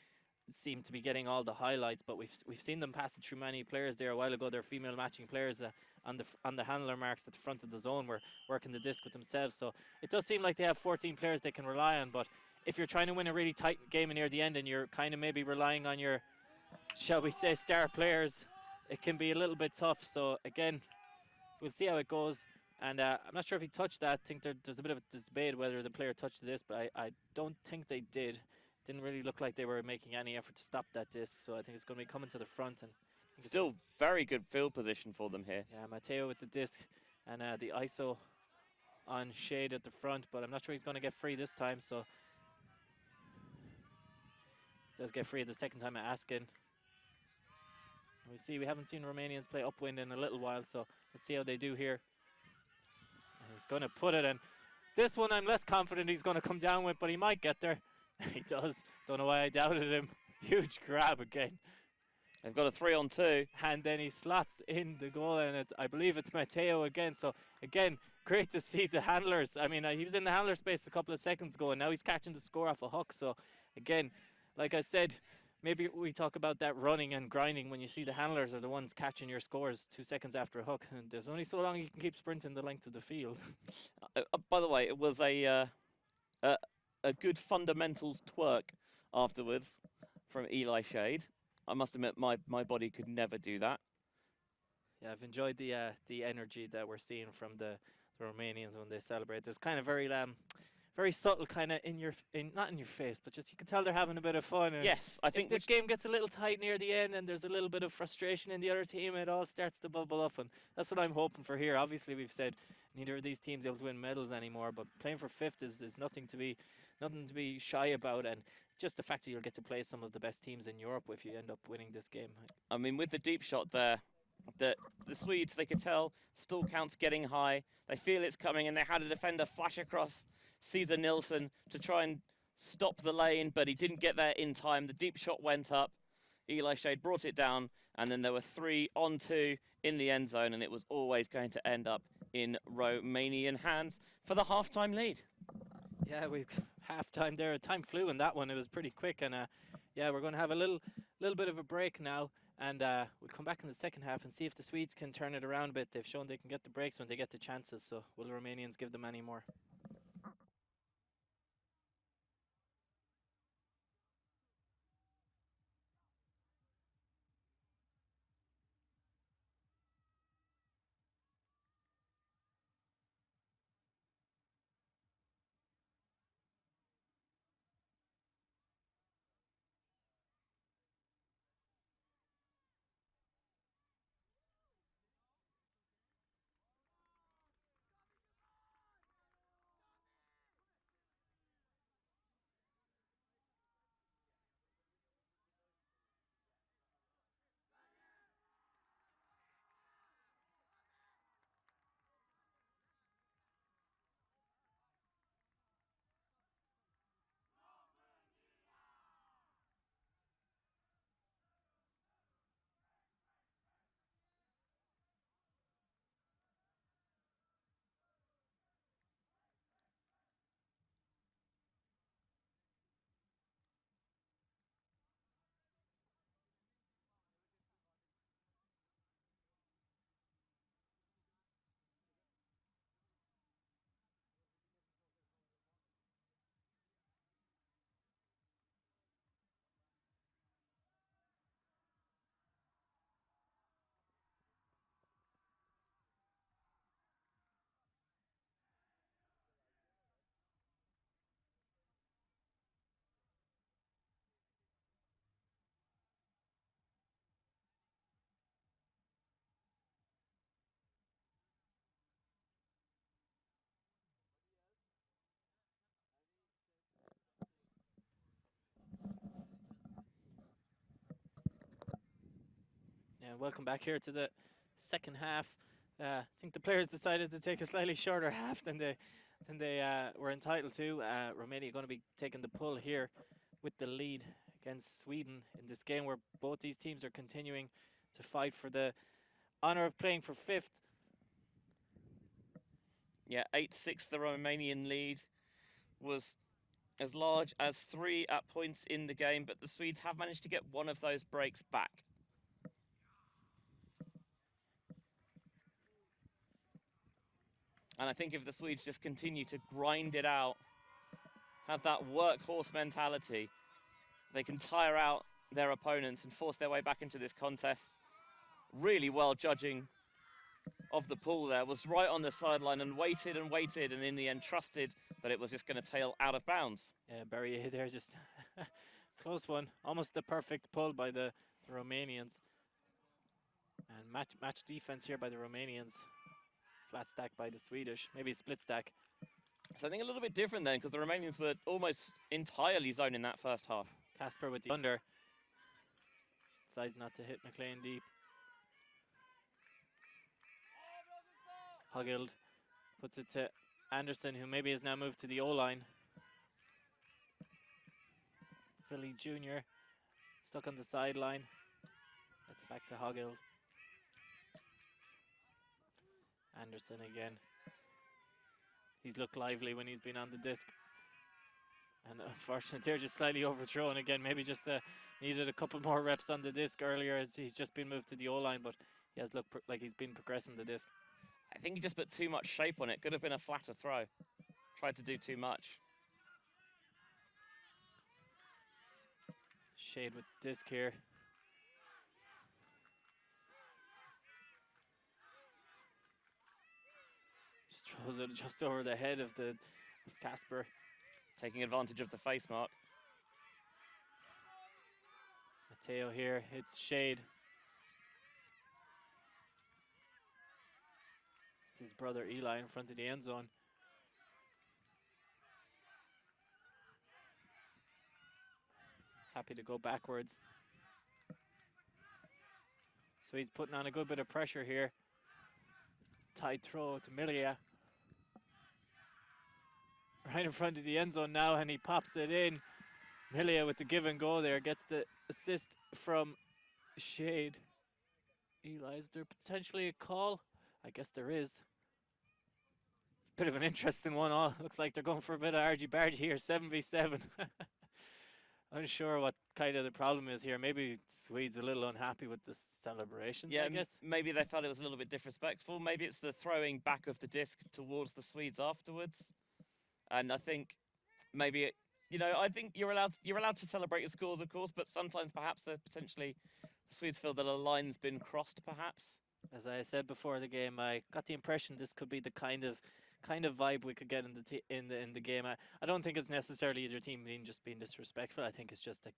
seem to be getting all the highlights, but we've seen them pass it through many players there a while ago. They're female matching players on the handler marks at the front of the zone were working the disc with themselves. So it does seem like they have 14 players they can rely on. But if you're trying to win a really tight game near the end and you're kind of maybe relying on your, shall we say, star players, it can be a little bit tough. So again, we'll see how it goes. And I'm not sure if he touched that. I think there's a bit of a debate whether the player touched this, but I don't think they did. Didn't really look like they were making any effort to stop that disc, so I think it's going to be coming to the front. And still very good field position for them here. Yeah, Matteo with the disc and the ISO on Shade at the front, but I'm not sure he's going to get free this time, so does get free the second time at Askin. We haven't seen Romanians play upwind in a little while, so let's see how they do here. And he's going to put it, and this one I'm less confident he's going to come down with, but he might get there. He does. Don't know why I doubted him. Huge grab again. They've got a 3-on-2. And then he slots in the goal, and I believe it's Matteo again. So, again, great to see the handlers. I mean, he was in the handler space a couple of seconds ago, and now he's catching the score off a hook. So, again, like I said, maybe we talk about that running and grinding when you see the handlers are the ones catching your scores 2 seconds after a hook. And there's only so long you can keep sprinting the length of the field. By the way, it was a good fundamentals twerk afterwards from Eli Shade. I must admit, my body could never do that. Yeah, I've enjoyed the energy that we're seeing from the Romanians when they celebrate. There's kind of very subtle, kind of not in your face, but just you can tell they're having a bit of fun. And yes, I think if this game gets a little tight near the end and there's a little bit of frustration in the other team, it all starts to bubble up, and that's what I'm hoping for here. Obviously, we've said neither of these teams able to win medals anymore, but playing for 5th is nothing to be shy about, and just the fact that you'll get to play some of the best teams in Europe if you end up winning this game. I mean, with the deep shot there, the Swedes, they could tell stall count's getting high. They feel it's coming, and they had a defender flash across Caesar Nilsson to try and stop the lane, but he didn't get there in time. The deep shot went up. Eli Shade brought it down, and then there were 3-on-2 in the end zone, and it was always going to end up in Romanian hands for the halftime lead. Yeah, we've halftime there. Time flew in that one. It was pretty quick, and yeah, we're going to have a little bit of a break now, and we'll come back in the second half and see if the Swedes can turn it around a bit. They've shown they can get the breaks when they get the chances, so will the Romanians give them any more? And welcome back here to the second half. I think the players decided to take a slightly shorter half than they were entitled to. Romania going to be taking the pull here with the lead against Sweden in this game, where both these teams are continuing to fight for the honor of playing for fifth. Yeah, 8-6 the Romanian lead was as large as 3 at points in the game, but the Swedes have managed to get one of those breaks back. And I think if the Swedes just continue to grind it out, have that workhorse mentality, they can tire out their opponents and force their way back into this contest. Really well judging of the pool there, was right on the sideline and waited, and in the end trusted that it was just going to tail out of bounds. Yeah, Barry there, just close one. Almost the perfect pull by the Romanians. And match defense here by the Romanians. Flat stack by the Swedish, maybe split stack. So I think a little bit different then, because the Romanians were almost entirely zoned in that first half. Casper with the under. Decides not to hit McLean deep. Huggild puts it to Anderson, who maybe has now moved to the O-line. Philly Jr. stuck on the sideline. That's it back to Huggild. Anderson again. He's looked lively when he's been on the disc. And unfortunately, they're just slightly overthrown again. Maybe just needed a couple more reps on the disc earlier, as he's just been moved to the O-line, but he has looked like he's been progressing the disc. I think he just put too much shape on it. Could have been a flatter throw. Tried to do too much. Shade with disc here. Just throws it just over the head of Casper. Taking advantage of the face mark. Mateo here hits Shade. It's his brother Eli in front of the end zone. Happy to go backwards. So he's putting on a good bit of pressure here. Tight throw to Milia. Right in front of the end zone now, and he pops it in. Milia with the give and go there, gets the assist from Shade. Eli, is there potentially a call? I guess there is. Bit of an interesting one. Looks like they're going for a bit of argy-bargy here, 7v7. Unsure what kind of the problem is here. Maybe Swedes a little unhappy with the celebrations, yeah, I guess. Maybe they felt it was a little bit disrespectful. Maybe it's the throwing back of the disc towards the Swedes afterwards. And I think maybe, I think you're allowed to celebrate your scores, of course, but sometimes perhaps the Swedes feel that a line's been crossed, perhaps. As I said before the game, I got the impression this could be the kind of vibe we could get in the game. I don't think it's necessarily either team being disrespectful. I think it's just a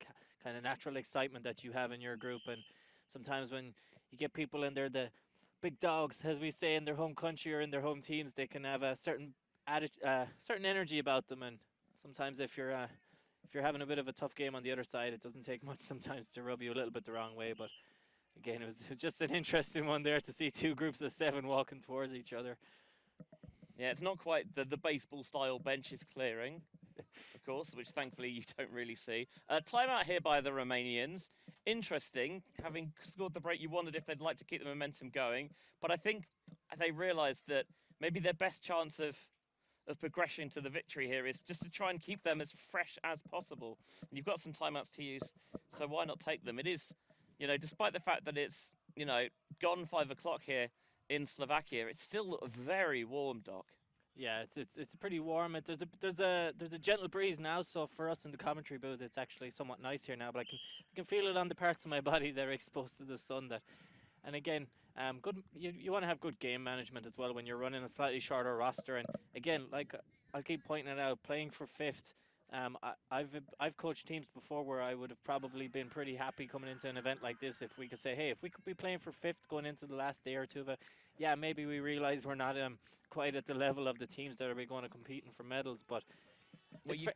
kind of natural excitement that you have in your group, and sometimes when you get people in there, the big dogs, as we say, in their home country or in their home teams, they can have a certain energy about them, and sometimes if you're having a bit of a tough game on the other side, it doesn't take much sometimes to rub you a little bit the wrong way. But again, it was just an interesting one there to see two groups of 7 walking towards each other. Yeah, it's not quite the baseball-style benches clearing, of course, which thankfully you don't really see. Timeout here by the Romanians. Interesting, having scored the break, you wondered if they'd like to keep the momentum going. But I think they realised that maybe their best chance of progression to the victory here is just to try and keep them as fresh as possible. And you've got some timeouts to use, so why not take them? It is, despite the fact that it's, gone 5 o'clock here in Slovakia, it's still very warm, Doc. Yeah, it's pretty warm. There's a gentle breeze now, so for us in the commentary booth, it's actually somewhat nice here now. But I can feel it on the parts of my body that are exposed to the sun. And again, good. You want to have good game management as well when you're running a slightly shorter roster. And again, like I'll keep pointing it out, playing for fifth. I've coached teams before where I would have probably been pretty happy coming into an event like this if we could say, hey, if we could be playing for fifth going into the last day or two of it, yeah, maybe we realize we're not quite at the level of the teams that are going to competing for medals. But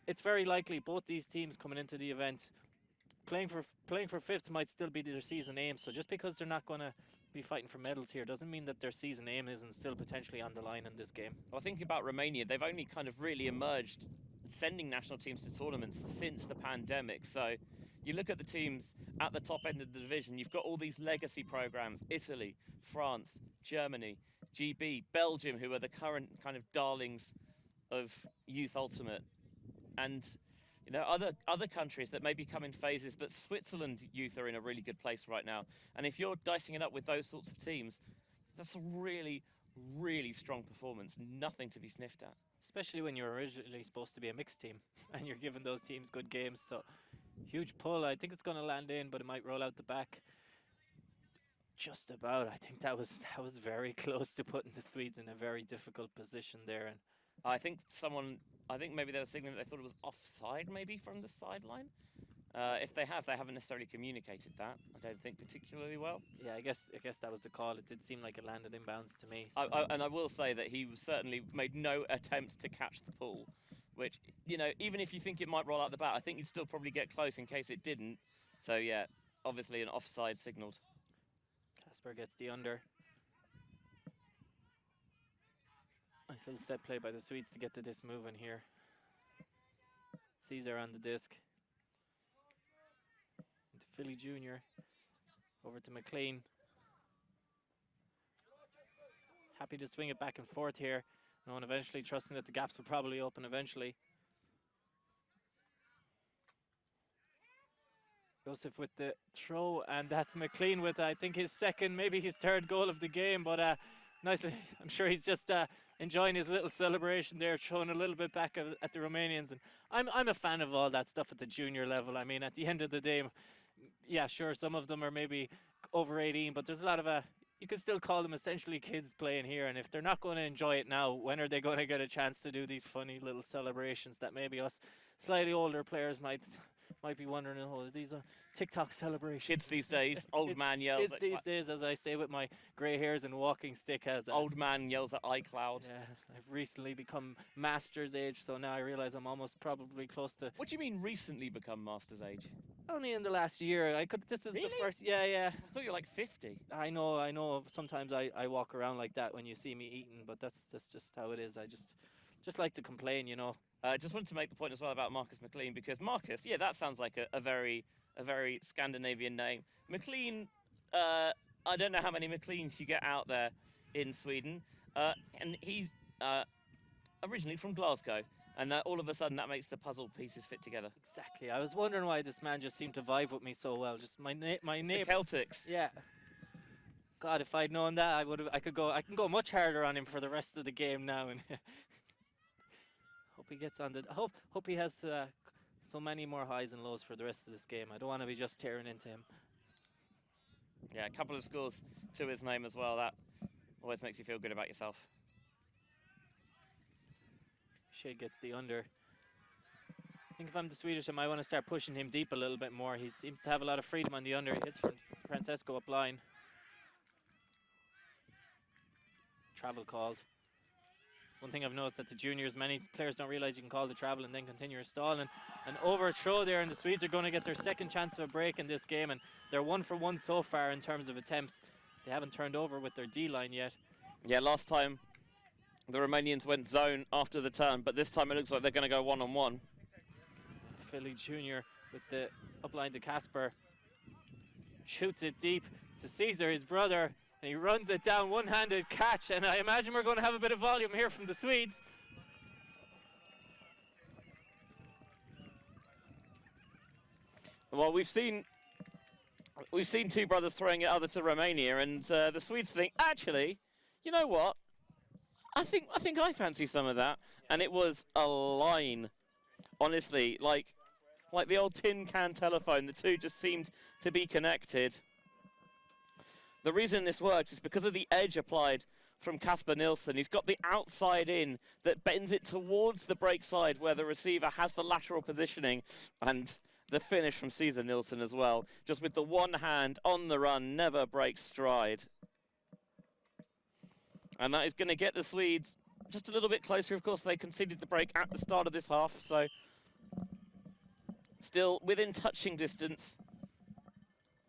it's very likely both these teams coming into the event playing for fifth might still be their season aim. So just because they're not going to be fighting for medals here doesn't mean that their season aim isn't still potentially on the line in this game. Well, thinking about Romania, they've only kind of really emerged sending national teams to tournaments since the pandemic. So you look at the teams at the top end of the division, you've got all these legacy programs: Italy, France, Germany, GB, Belgium, who are the current kind of darlings of youth ultimate, and you know, other countries that maybe come in phases, but Switzerland youth are in a really good place right now. And if you're dicing it up with those sorts of teams, that's a really, really strong performance. Nothing to be sniffed at. Especially when you're originally supposed to be a mixed team and you're giving those teams good games. So huge pull. I think it's going to land in, but it might roll out the back. Just about. I think that was very close to putting the Swedes in a very difficult position there. And I think maybe they were signaling that they thought it was offside, maybe from the sideline. If they haven't necessarily communicated that. I don't think particularly well. Yeah, I guess that was the call. It did seem like it landed inbounds to me. So. And I will say that he certainly made no attempt to catch the ball, which, you know, even if you think it might roll out the bat, I think you'd still probably get close in case it didn't. So yeah, obviously an offside signalled. Kasper gets the under. Nice little set play by the Swedes to get to this move in here. Caesar on the disc. To Philly Jr. Over to McLean. Happy to swing it back and forth here. And eventually trusting that the gaps will probably open eventually. Joseph with the throw, and that's McLean with, I think, his second, maybe his third goal of the game. But nicely, I'm sure he's just enjoying his little celebration there, throwing a little bit back at the Romanians. And I'm a fan of all that stuff at the junior level. I mean, at the end of the day, yeah, sure, some of them are maybe over 18, but there's a lot of you could still call them essentially kids playing here. And if they're not going to enjoy it now, when are they going to get a chance to do these funny little celebrations that maybe us slightly older players might be wondering, oh, these are TikTok celebrations. Kids these days, old man yells. Kids these days, as I say with my grey hairs and walking stick, has old man yells at iCloud. Yeah, I've recently become master's age, so now I realise I'm almost probably close to. What do you mean recently become master's age? Only in the last year. This is really? the first. Yeah. I thought you were like 50. I know. Sometimes I walk around like that when you see me eating, but that's just how it is. I just like to complain, you know. Just wanted to make the point as well about Marcus McLean, because Marcus, yeah, that sounds like a very Scandinavian name. McLean, I don't know how many McLeans you get out there in Sweden, and he's originally from Glasgow, and all of a sudden that makes the puzzle pieces fit together. Exactly. I was wondering why this man just seemed to vibe with me so well. Just my name. The Celtics. Yeah. God, if I'd known that, I can go much harder on him for the rest of the game now. And hope he gets on the. Hope he has so many more highs and lows for the rest of this game. I don't want to be just tearing into him. Yeah, a couple of scores to his name as well. That always makes you feel good about yourself. Shea gets the under. I think if I'm the Swedish, I might want to start pushing him deep a little bit more. He seems to have a lot of freedom on the under. He hits from Francesco up line. Travel called. It's one thing I've noticed that the juniors, many players don't realize you can call the travel and then continue your stall. And an overthrow there, and the Swedes are going to get their second chance of a break in this game, and they're 1 for 1 so far in terms of attempts. They haven't turned over with their D-line yet. Yeah, last time the Romanians went zone after the turn, but this time it looks like they're going to go one-on-one. Philly Jr. with the upline to Kasper. Shoots it deep to Caesar, his brother, and he runs it down, one-handed catch, and I imagine we're going to have a bit of volume here from the Swedes. Well, we've seen two brothers throwing it other to Romania, and the Swedes think, actually, you know what? I think I fancy some of that, and it was a line. Honestly, like the old tin can telephone, the two just seemed to be connected. The reason this works is because of the edge applied from Kasper Nilsson. He's got the outside in that bends it towards the break side where the receiver has the lateral positioning, and the finish from Caesar Nilsson as well. Just with the one hand on the run, never breaks stride. And that is going to get the Swedes just a little bit closer. Of course, they conceded the break at the start of this half, so Still within touching distance.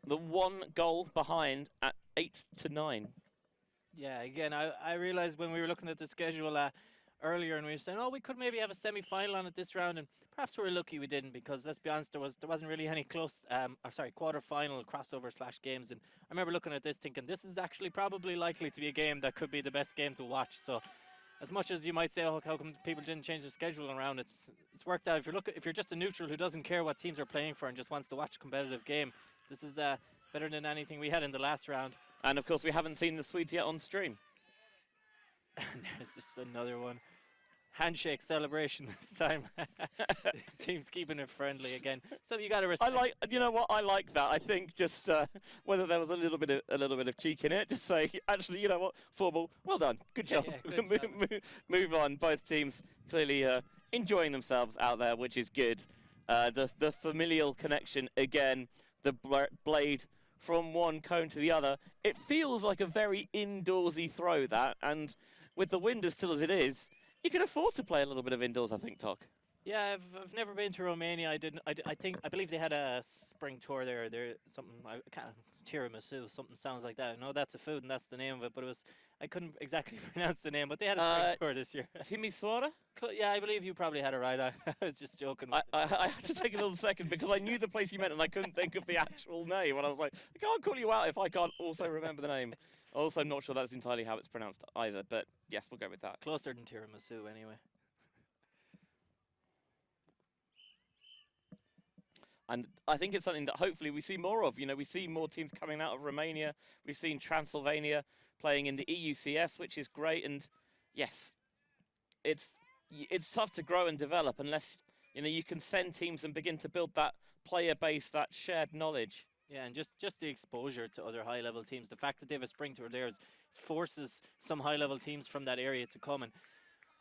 The 1 goal behind at 8-9. Yeah, again, I realized when we were looking at the schedule earlier and we were saying, oh, we could maybe have a semi-final on it this round, and perhaps we were lucky we didn't, because let's be honest, there wasn't really any close, quarter-final crossover / games, and I remember looking at this thinking, this is actually probably likely to be a game that could be the best game to watch. So as much as you might say, oh, how come people didn't change the schedule around, it's worked out. If you're just a neutral who doesn't care what teams are playing for and just wants to watch a competitive game, this is better than anything we had in the last round. And of course, we haven't seen the Swedes yet on stream. And there's just another one. Handshake celebration this time. Team's keeping it friendly again. So you got to respect. You know what? I like that. I think just whether there was a little bit of cheek in it, just say, actually, you know what? Football, well done, good job. Yeah, good job. Move on. Both teams clearly enjoying themselves out there, which is good. The familial connection again. The blade from one cone to the other. It feels like a very indoorsy throw, that, and with the wind as still as it is, you can afford to play a little bit of indoors, I think, Tok. Yeah, I've never been to Romania. I believe they had a spring tour there. There something tiramisu, something sounds like that. No, that's a food and that's the name of it. But I couldn't exactly pronounce the name. But they had a spring tour this year. Timisoara? Yeah, I believe you probably had it right. I was just joking. I had to take a little second because I knew the place you meant and I couldn't think of the actual name. And I was like, I can't call you out if I can't also remember the name. Also, I'm not sure that's entirely how it's pronounced either. But yes, we'll go with that. Closer than tiramisu, anyway. And I think it's something that hopefully we see more of. You know, we see more teams coming out of Romania. We've seen Transylvania playing in the EUCS, which is great. And yes, it's tough to grow and develop unless, you know, you can send teams and begin to build that player base, that shared knowledge. Yeah, and just the exposure to other high-level teams. The fact that they have a spring tour there forces some high-level teams from that area to come. And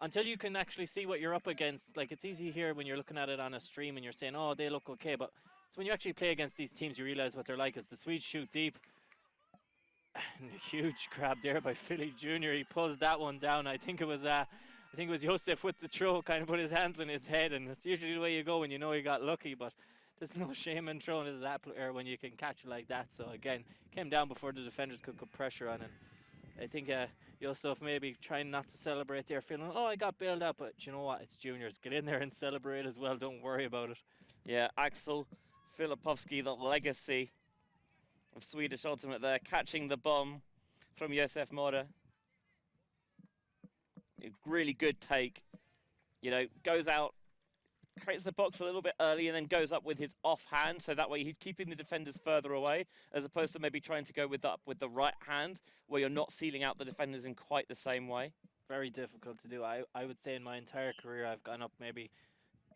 until you can actually see what you're up against, like, it's easy here when you're looking at it on a stream and you're saying, oh, they look okay, but it's when you actually play against these teams you realize what they're like. As the Swedes shoot deep, and a huge grab there by Philly Jr. He pulls that one down. I think it was Josef with the throw, kind of put his hands on his head, and it's usually the way you go when you know you got lucky, but there's no shame in throwing it to that player when you can catch it like that. So again, came down before the defenders could put pressure on, and I think Josef maybe trying not to celebrate there, feeling, oh, I got bailed out, but you know what, it's juniors. Get in there and celebrate as well, don't worry about it. Yeah, Axel Filipovsky, the legacy of Swedish Ultimate there, catching the bomb from Josef Mora. A really good take, you know, goes out, creates the box a little bit early and then goes up with his offhand, so that way he's keeping the defenders further away, as opposed to maybe trying to go with the right hand, where you're not sealing out the defenders in quite the same way. Very difficult to do. I would say in my entire career I've gone up maybe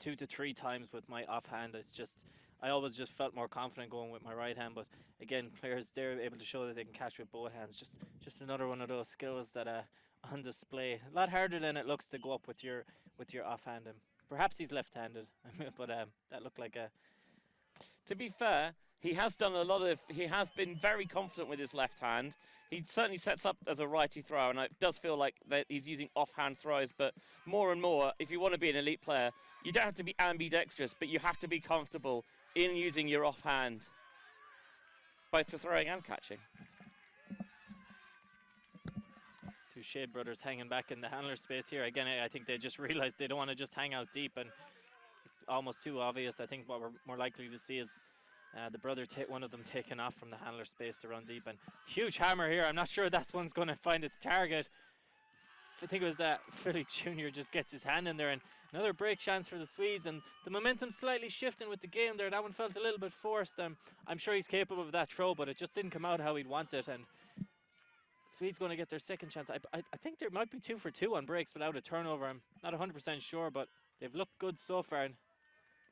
2 to 3 times with my offhand. It's just, I always just felt more confident going with my right hand, but again, players, they're able to show that they can catch with both hands. Just another one of those skills that on display. A lot harder than it looks to go up with your offhand. Perhaps he's left-handed, but that looked like a... To be fair, he has been very confident with his left hand. He certainly sets up as a righty thrower, and it does feel like that he's using offhand throws, but more and more, if you want to be an elite player, you don't have to be ambidextrous, but you have to be comfortable in using your offhand, both for throwing and catching. Two Shade brothers hanging back in the handler space here. Again, I think they just realized they don't want to just hang out deep, and it's almost too obvious. I think what we're more likely to see is the brother, one of them taking off from the handler space to run deep. And huge hammer here. I'm not sure that's one's going to find its target. I think it was that Philly Jr. just gets his hand in there, and another break chance for the Swedes. And the momentum slightly shifting with the game there. That one felt a little bit forced. I'm sure he's capable of that throw, but it just didn't come out how he'd want it. And Swedes going to get their second chance. I think there might be 2 for 2 on breaks without a turnover. I'm not 100% sure, but they've looked good so far.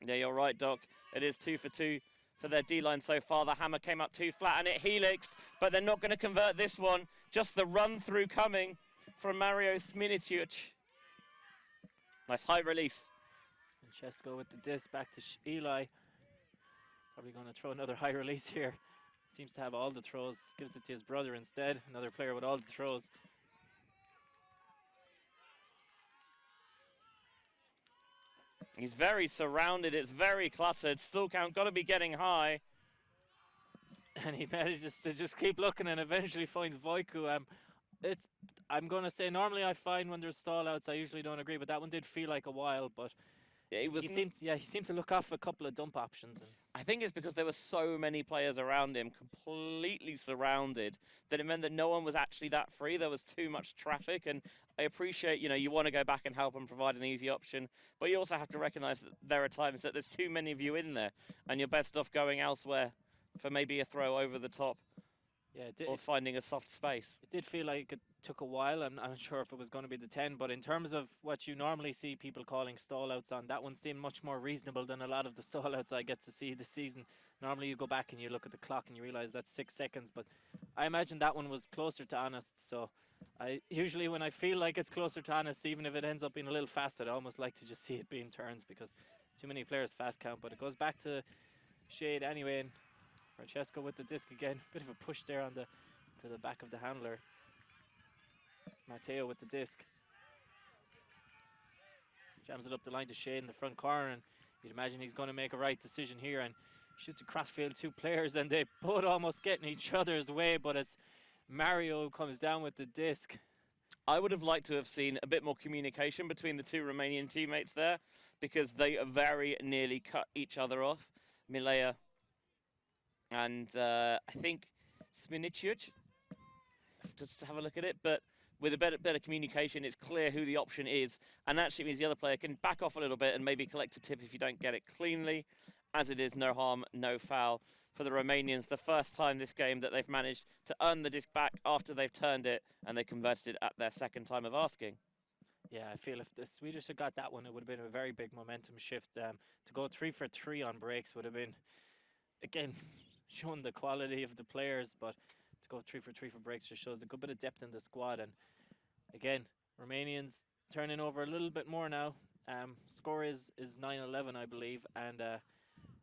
Yeah, you're right, Doc. It is 2 for 2 for their D-line so far. The hammer came up too flat and it helixed, but they're not going to convert this one. Just the run-through coming from Mario Sminicic. Nice high release. And Chesko with the disc back to Eli. Probably going to throw another high release here. Seems to have all the throws. Gives it to his brother instead. Another player with all the throws. He's very surrounded, it's very cluttered. Still count, got to be getting high. And he manages to just keep looking and eventually finds EYUC. I'm going to say, normally I find when there's stall outs, I usually don't agree, but that one did feel like a while. But Yeah, he seemed to look off a couple of dump options. And I think it's because there were so many players around him, completely surrounded, that it meant that no one was actually that free. There was too much traffic, and I appreciate, you want to go back and help and provide an easy option, but you also have to recognise that there are times that there's too many of you in there, and you're best off going elsewhere for maybe a throw over the top. Yeah, or finding a soft space. It did feel like it took a while. I'm not sure if it was going to be the 10, but in terms of what you normally see people calling stall outs on, that one seemed much more reasonable than a lot of the stall outs I get to see this season. Normally you go back and you look at the clock and you realize that's 6 seconds, but I imagine that one was closer to honest. So I usually, when I feel like it's closer to honest, even if it ends up being a little fast, I'd almost like to just see it being turns, because too many players fast count. But it goes back to Shade anyway, and Francesco with the disc again. Bit of a push there on to the back of the handler. Matteo with the disc. Jams it up the line to Shade in the front corner, and you'd imagine he's going to make a right decision here, and shoots across field 2 players, and they both almost get in each other's way, but it's Mario who comes down with the disc. I would have liked to have seen a bit more communication between the 2 Romanian teammates there, because they very nearly cut each other off. Milea and I think Sminiciuc, just to have a look at it, but with a better communication, it's clear who the option is, and actually means the other player can back off a little bit and maybe collect a tip if you don't get it cleanly. As it is, no harm, no foul for the Romanians. The first time this game that they've managed to earn the disc back after they've turned it, and they converted it at their second time of asking. Yeah, I feel if the Swedish had got that one, it would have been a very big momentum shift. To go 3 for 3 on breaks would have been, again, showing the quality of the players, but to go 3 for 3 for breaks just shows a good bit of depth in the squad. And again, Romanians turning over a little bit more now. Score is 9-11, I believe, and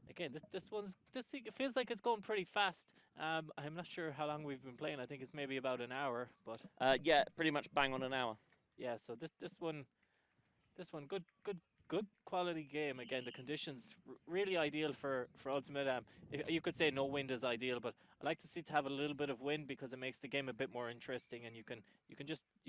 again, it feels like it's going pretty fast. I'm not sure how long we've been playing. I think it's maybe about an hour, but yeah, pretty much bang on an hour. Yeah, so this one, good quality game. Again, the conditions really ideal for Ultimate. You could say no wind is ideal, but I like to see to have a little bit of wind, because it makes the game a bit more interesting, and you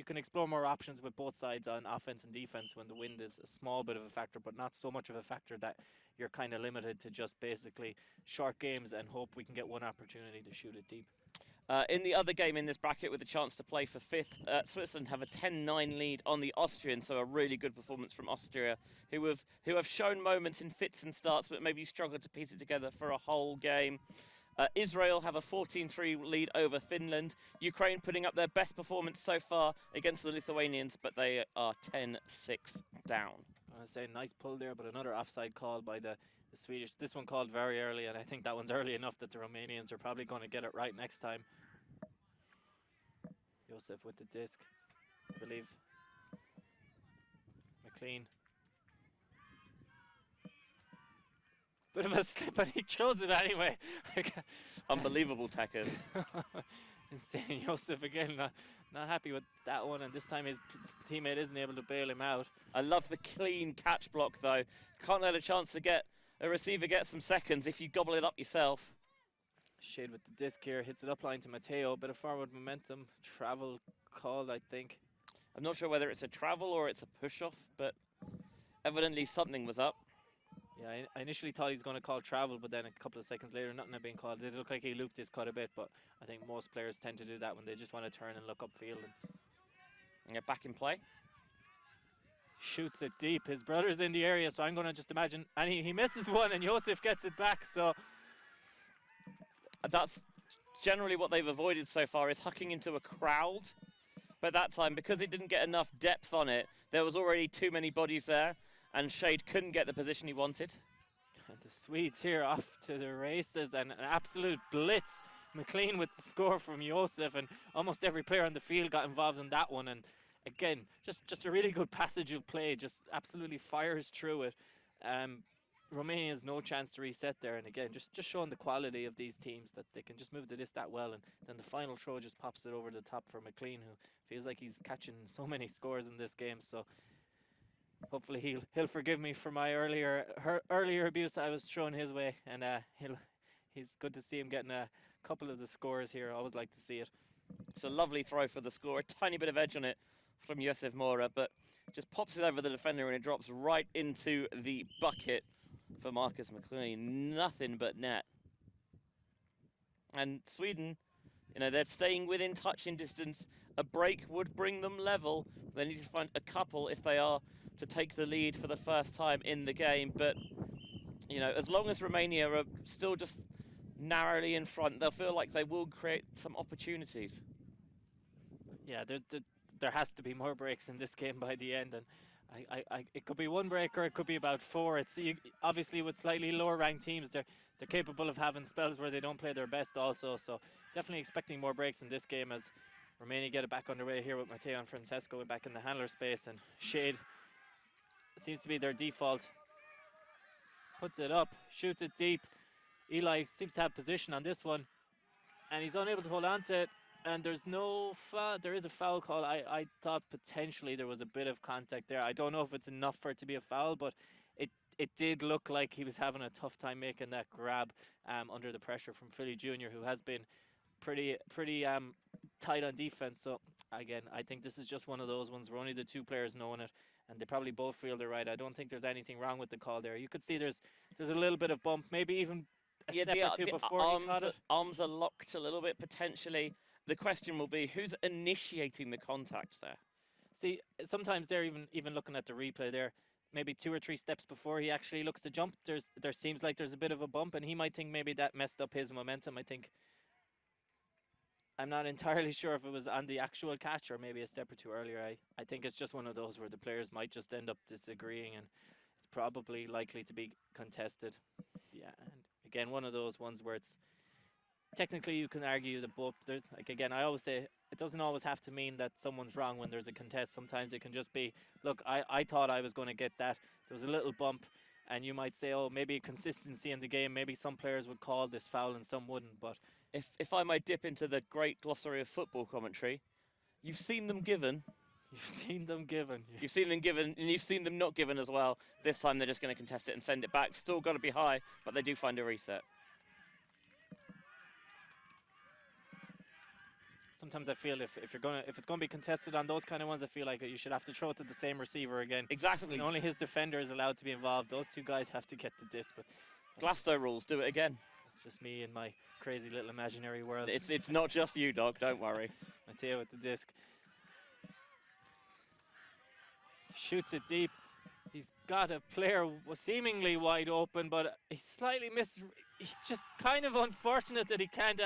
can explore more options with both sides on offense and defense when the wind is a small bit of a factor, but not so much of a factor that you're kind of limited to just basically short games and hope we can get one opportunity to shoot it deep. In the other game in this bracket, with a chance to play for 5th, Switzerland have a 10-9 lead on the Austrians, so a really good performance from Austria, who have shown moments in fits and starts, but maybe struggled to piece it together for a whole game. Israel have a 14-3 lead over Finland. Ukraine putting up their best performance so far against the Lithuanians, but they are 10-6 down. I want to say nice pull there, but another offside call by the Swedish. This one called very early, and I think that one's early enough that the Romanians are probably going to get it right next time. Josef with the disc, I believe. McLean. Bit of a slip, and he chose it anyway. Unbelievable tackers. Insane. Josef again, not happy with that one, and this time his teammate isn't able to bail him out. I love the clean catch block, though. Can't let a chance to get a receiver get some seconds if you gobble it up yourself. Shade with the disc here, hits it up line to Matteo. Bit of forward momentum. Travel called, I think. I'm not sure whether it's a travel or it's a push-off, but evidently something was up. Yeah, I initially thought he was going to call travel, but then a couple of seconds later, nothing had been called. It looked like he looped his cut a bit, but I think most players tend to do that when they just want to turn and look upfield. And get back in play. Shoots it deep. His brother's in the area, so I'm going to just imagine. And he misses one, and Josef gets it back, so... That's generally what they've avoided so far, is hucking into a crowd. But that time, because it didn't get enough depth on it, there was already too many bodies there, and Shade couldn't get the position he wanted. And the Swedes here off to the races, and an absolute blitz. McLean with the score from Josef, and almost every player on the field got involved in that one. And again, just a really good passage of play, just absolutely fires through it. Romania has no chance to reset there, and again, just showing the quality of these teams, that they can just move the disc that well, and then the final throw just pops it over the top for McLean, who feels like he's catching so many scores in this game. So Hopefully he'll forgive me for my earlier abuse I was throwing his way, and he's good to see him getting a couple of the scores here. I always like to see it. It's a lovely throw for the score. A tiny bit of edge on it from Yosef Mora, but just pops it over the defender and it drops right into the bucket for Marcus McLean. Nothing but net. And Sweden, you know, they're staying within touching distance. A break would bring them level. They need to find a couple if they are to take the lead for the first time in the game. But, you know, as long as Romania are still just narrowly in front, they'll feel like they will create some opportunities. Yeah, there has to be more breaks in this game by the end, and it could be one break or it could be about four. It's obviously with slightly lower ranked teams, they're capable of having spells where they don't play their best also. So definitely expecting more breaks in this game as Romania get it back underway here with Matteo and Francesco back in the handler space, and Shade seems to be their default. Puts it up, shoots it deep. Eli seems to have position on this one, and he's unable to hold on to it. And there's no foul. There is a foul call. I thought potentially there was a bit of contact there. I don't know if it's enough for it to be a foul, but it did look like he was having a tough time making that grab under the pressure from Philly Jr., who has been pretty tight on defense. So again, I think this is just one of those ones where only the two players knowing it, and they probably both feel they're right. I don't think there's anything wrong with the call there. You could see there's a little bit of bump, maybe even a step or two before he caught it. Arms are locked a little bit potentially. The question will be, who's initiating the contact there? See, sometimes they're even looking at the replay there, maybe 2 or 3 steps before he actually looks to jump. There seems like there's a bit of a bump, and he might think maybe that messed up his momentum. I'm not entirely sure if it was on the actual catch or maybe a step or two earlier. I think it's just one of those where the players might just end up disagreeing, and it's probably likely to be contested. Yeah, and again, one of those ones where it's technically you can argue that both. Like again, I always say it doesn't always have to mean that someone's wrong when there's a contest. Sometimes it can just be, look, I thought I was going to get that. There was a little bump, and you might say, oh, maybe consistency in the game. Maybe some players would call this foul and some wouldn't. But if I might dip into the great glossary of football commentary, you've seen them given. You've seen them given. You've seen them given, and you've seen them not given as well. This time they're just going to contest it and send it back. Still got to be high, but they do find a reset. Sometimes I feel if it's going to be contested on those kind of ones, I feel like you should have to throw it to the same receiver again. Exactly. And only his defender is allowed to be involved. Those two guys have to get the disc. But Glasto rules, do it again. It's just me in my crazy little imaginary world. It's not just you, dog. Don't worry. Matteo with the disc. Shoots it deep. He's got a player seemingly wide open, but he slightly missed. He's just kind of unfortunate that he can't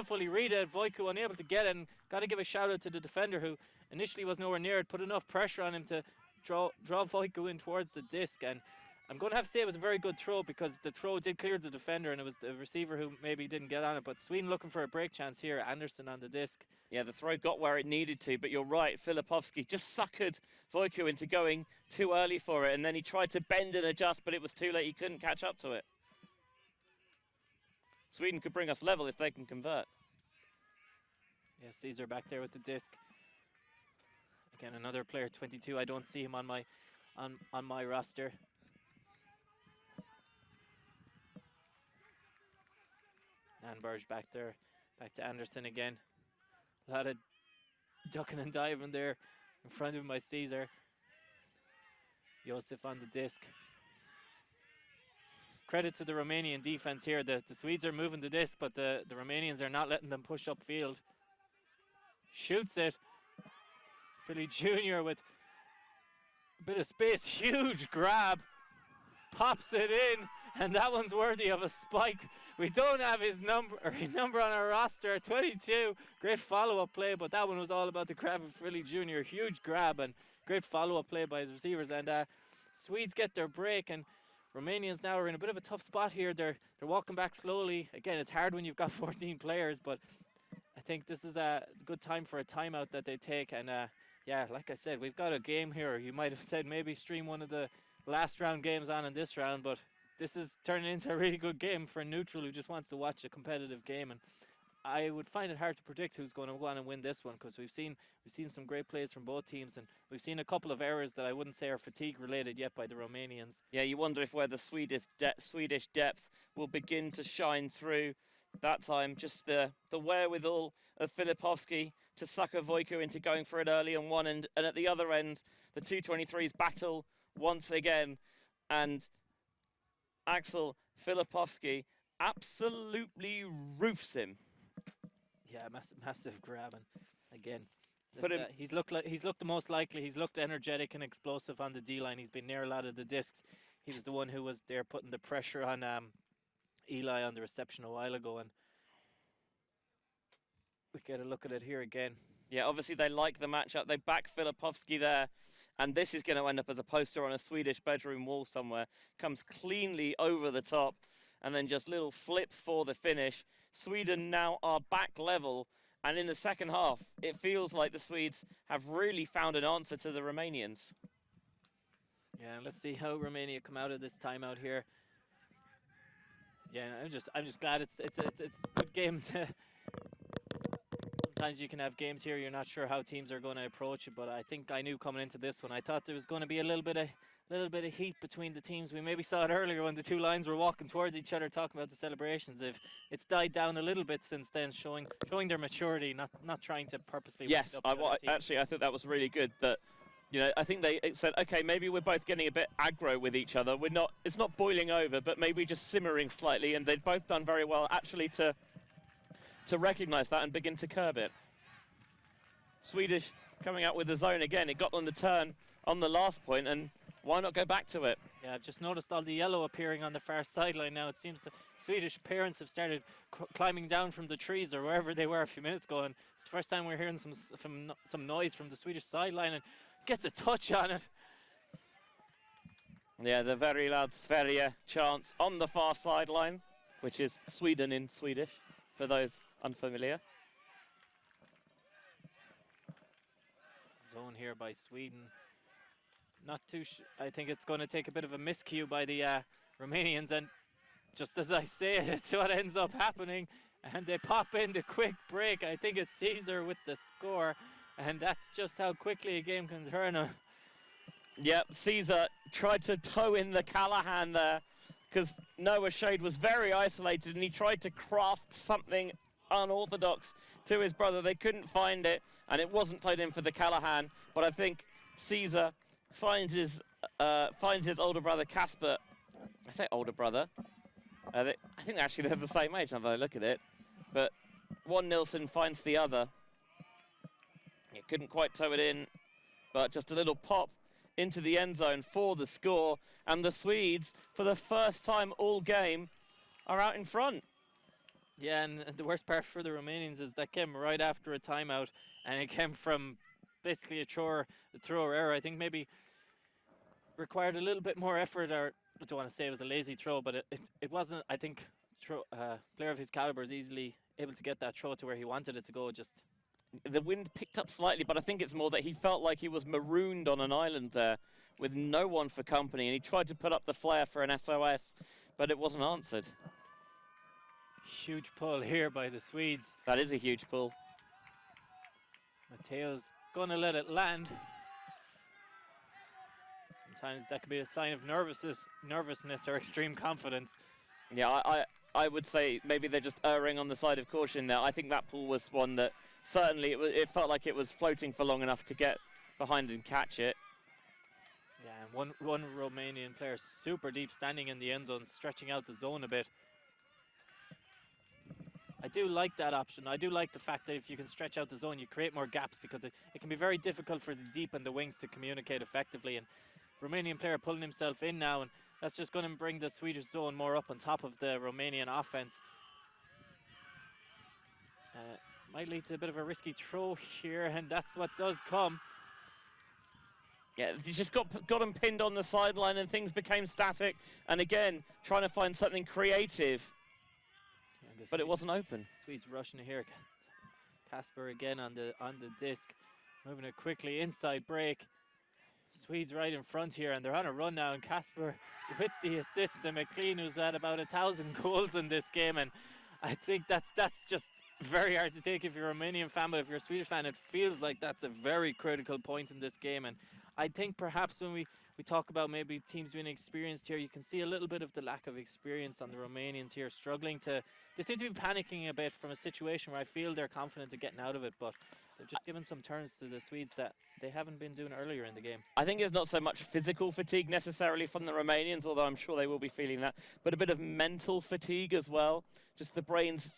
fully read it. Voiku unable to get it, and got to give a shout out to the defender who initially was nowhere near it, put enough pressure on him to draw Voiku in towards the disc. And I'm going to have to say it was a very good throw, because the throw did clear the defender, and it was the receiver who maybe didn't get on it. But Sweden looking for a break chance here. Anderson on the disc. Yeah, the throw got where it needed to, but you're right. Filipovsky just suckered Voiku into going too early for it, and then he tried to bend and adjust, but it was too late. He couldn't catch up to it. Sweden could bring us level if they can convert. Yeah, Caesar back there with the disc. Again, another player, 22. I don't see him on my roster. Anberge back there, back to Anderson again. A lot of ducking and diving there in front of my Caesar. Josef on the disc. Credit to the Romanian defense here. The Swedes are moving the disc, but the Romanians are not letting them push upfield. Shoots it. Philly Jr. with a bit of space. Huge grab. Pops it in, and that one's worthy of a spike. We don't have his number on our roster, 22. Great follow-up play, but that one was all about the grab of Philly Jr. Huge grab and great follow-up play by his receivers. And Swedes get their break, and Romanians now are in a bit of a tough spot here. They're walking back slowly. Again, it's hard when you've got 14 players, but I think this is a good time for a timeout that they take. And yeah, like I said, we've got a game here. You might have said maybe stream one of the last round games on in this round, but this is turning into a really good game for a neutral who just wants to watch a competitive game. And I would find it hard to predict who's going to go on and win this one, because we've seen some great plays from both teams, and we've seen a couple of errors that I wouldn't say are fatigue related yet by the Romanians. Yeah, you wonder if where the Swedish depth will begin to shine through. That time, just the wherewithal of Filipovski to sucker Vojko into going for it early on one end, and at the other end, the 223s battle once again, and Axel Filipovski absolutely roofs him. Yeah, massive grab, and again, Put him. he's looked the most likely. He's looked energetic and explosive on the D line. He's been near a lot of the discs. He was the one who was there putting the pressure on Eli on the reception a while ago, and we get a look at it here again. Yeah, obviously they like the matchup. They back Filipovski there, and this is going to end up as a poster on a Swedish bedroom wall somewhere. Comes cleanly over the top, and then just little flip for the finish. Sweden now are back level, and in the second half, it feels like the Swedes have really found an answer to the Romanians. Yeah, let's see how Romania come out of this timeout here. Yeah, I'm just glad it's a good game to. Sometimes you can have games here, you're not sure how teams are going to approach it, but I think I knew coming into this one, I thought there was going to be a little bit of heat between the teams. We maybe saw it earlier when the two lines were walking towards each other, talking about the celebrations. If it's died down a little bit since then, showing their maturity, not trying to purposely. Yes, I thought that was really good. That, you know, I think they said, okay, maybe we're both getting a bit aggro with each other. It's not boiling over, but maybe just simmering slightly, and they've both done very well actually to recognise that and begin to curb it. Swedish coming out with the zone again. It got on the turn on the last point, and why not go back to it? Yeah, I've just noticed all the yellow appearing on the far sideline now. It seems the Swedish parents have started climbing down from the trees or wherever they were a few minutes ago, and it's the first time we're hearing some noise from the Swedish sideline, and gets a touch on it. Yeah, the very loud Sverige chants on the far sideline, which is Sweden in Swedish, for those unfamiliar. Zone here by Sweden. Not too I think it's going to take a bit of a miscue by the Romanians, and just as I say it, it's what ends up happening, and they pop in the quick break. I think it's Caesar with the score, and that's just how quickly a game can turn. Yep, Caesar tried to toe in the Callahan there, because Noah Shade was very isolated, and he tried to craft something unorthodox to his brother. They couldn't find it, and it wasn't tied in for the Callahan, but I think Caesar finds his older brother Casper. I say older brother. I think actually they're the same age now that I look at it. But one Nilsson finds the other. He couldn't quite toe it in, but just a little pop into the end zone for the score. And the Swedes, for the first time all game, are out in front. Yeah, and the worst part for the Romanians is that came right after a timeout, and it came from basically a throw error. I think maybe required a little bit more effort, or I don't want to say it was a lazy throw, but it wasn't. I think player of his caliber is easily able to get that throw to where he wanted it to go. Just the wind picked up slightly, but I think it's more that he felt like he was marooned on an island there with no one for company, and he tried to put up the flare for an SOS, but it wasn't answered. Huge pull here by the Swedes. That is a huge pull. Matteo's gonna let it land. Sometimes that could be a sign of nervousness or extreme confidence. Yeah, I would say maybe they're just erring on the side of caution there. I think that pull was one that certainly it felt like it was floating for long enough to get behind and catch it. Yeah, and one Romanian player super deep, standing in the end zone, stretching out the zone a bit. I do like that option. I do like the fact that if you can stretch out the zone, you create more gaps, because it can be very difficult for the deep and the wings to communicate effectively. And Romanian player pulling himself in now, and that's just going to bring the Swedish zone more up on top of the Romanian offense. Might lead to a bit of a risky throw here, and that's what does come. Yeah, he just got him pinned on the sideline, and things became static. And again, trying to find something creative. But it wasn't open. Swedes rushing here. Casper again on the disc, moving it quickly, inside break. Swedes right in front here, and they're on a run now. And Casper with the assist to McLean, who's at about 1,000 goals in this game. And I think that's just very hard to take if you're a Romanian fan, but if you're a Swedish fan, it feels like that's a very critical point in this game. And I think perhaps when we talk about maybe teams being experienced here, you can see a little bit of the lack of experience on the Romanians here, struggling to, they seem to be panicking a bit from a situation where I feel they're confident of getting out of it, but they've just given some turns to the Swedes that they haven't been doing earlier in the game. I think it's not so much physical fatigue necessarily from the Romanians, although I'm sure they will be feeling that, but a bit of mental fatigue as well. Just the brain's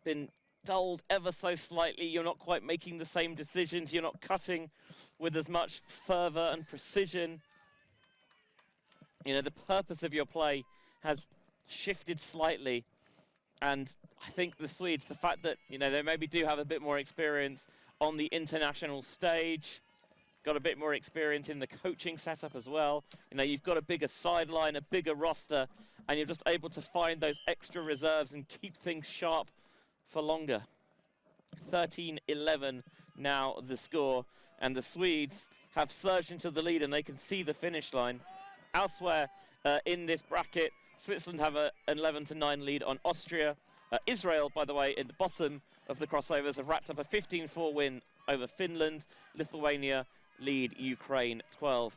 been dulled ever so slightly. You're not quite making the same decisions. You're not cutting with as much fervor and precision. You know, the purpose of your play has shifted slightly. And I think the Swedes, the fact that, you know, they maybe do have a bit more experience on the international stage, got a bit more experience in the coaching setup as well. You know, you've got a bigger sideline, a bigger roster, and you're just able to find those extra reserves and keep things sharp for longer. 13-11 now the score, and the Swedes have surged into the lead and they can see the finish line. Elsewhere in this bracket, Switzerland have an 11-9 lead on Austria. Israel, by the way, in the bottom of the crossovers, have racked up a 15-4 win over Finland. Lithuania lead Ukraine 12-8.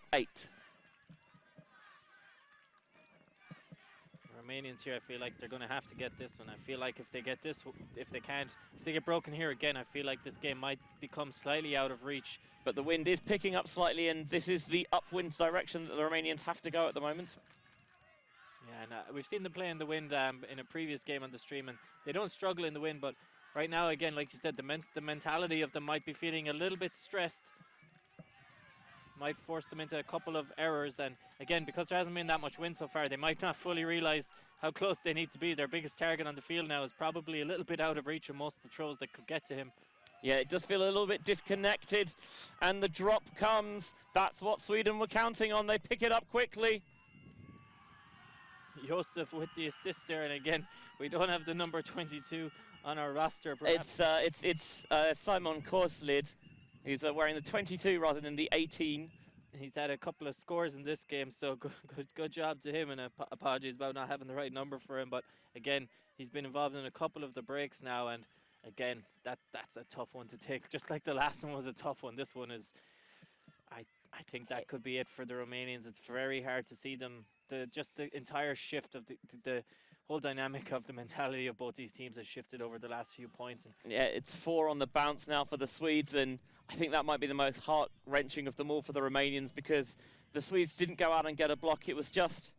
Romanians here, I feel like they're going to have to get this one. I feel like if they get this, if they get broken here again, I feel like this game might become slightly out of reach. But the wind is picking up slightly, and this is the upwind direction that the Romanians have to go at the moment. Yeah, and we've seen them play in the wind in a previous game on the stream, and they don't struggle in the wind, but right now, again, like you said, the mentality of them might be feeling a little bit stressed. Might force them into a couple of errors, and again, because there hasn't been that much wind so far, they might not fully realize how close they need to be. Their biggest target on the field now is probably a little bit out of reach of most of the throws that could get to him. Yeah, it does feel a little bit disconnected, and the drop comes. That's what Sweden were counting on. They pick it up quickly. Josef with the assist there, and again, we don't have the number 22 on our roster. Perhaps. It's Simon Korslid. He's wearing the 22 rather than the 18. He's had a couple of scores in this game, so good job to him, and apologies about not having the right number for him. But again, he's been involved in a couple of the breaks now, and again, that's a tough one to take. Just like the last one was a tough one, this one is, I think that could be it for the Romanians. It's very hard to see them. Just the entire shift of the whole dynamic of the mentality of both these teams has shifted over the last few points. And yeah, it's 4 on the bounce now for the Swedes, and I think that might be the most heart-wrenching of them all for the Romanians, because the Swedes didn't go out and get a block. It was just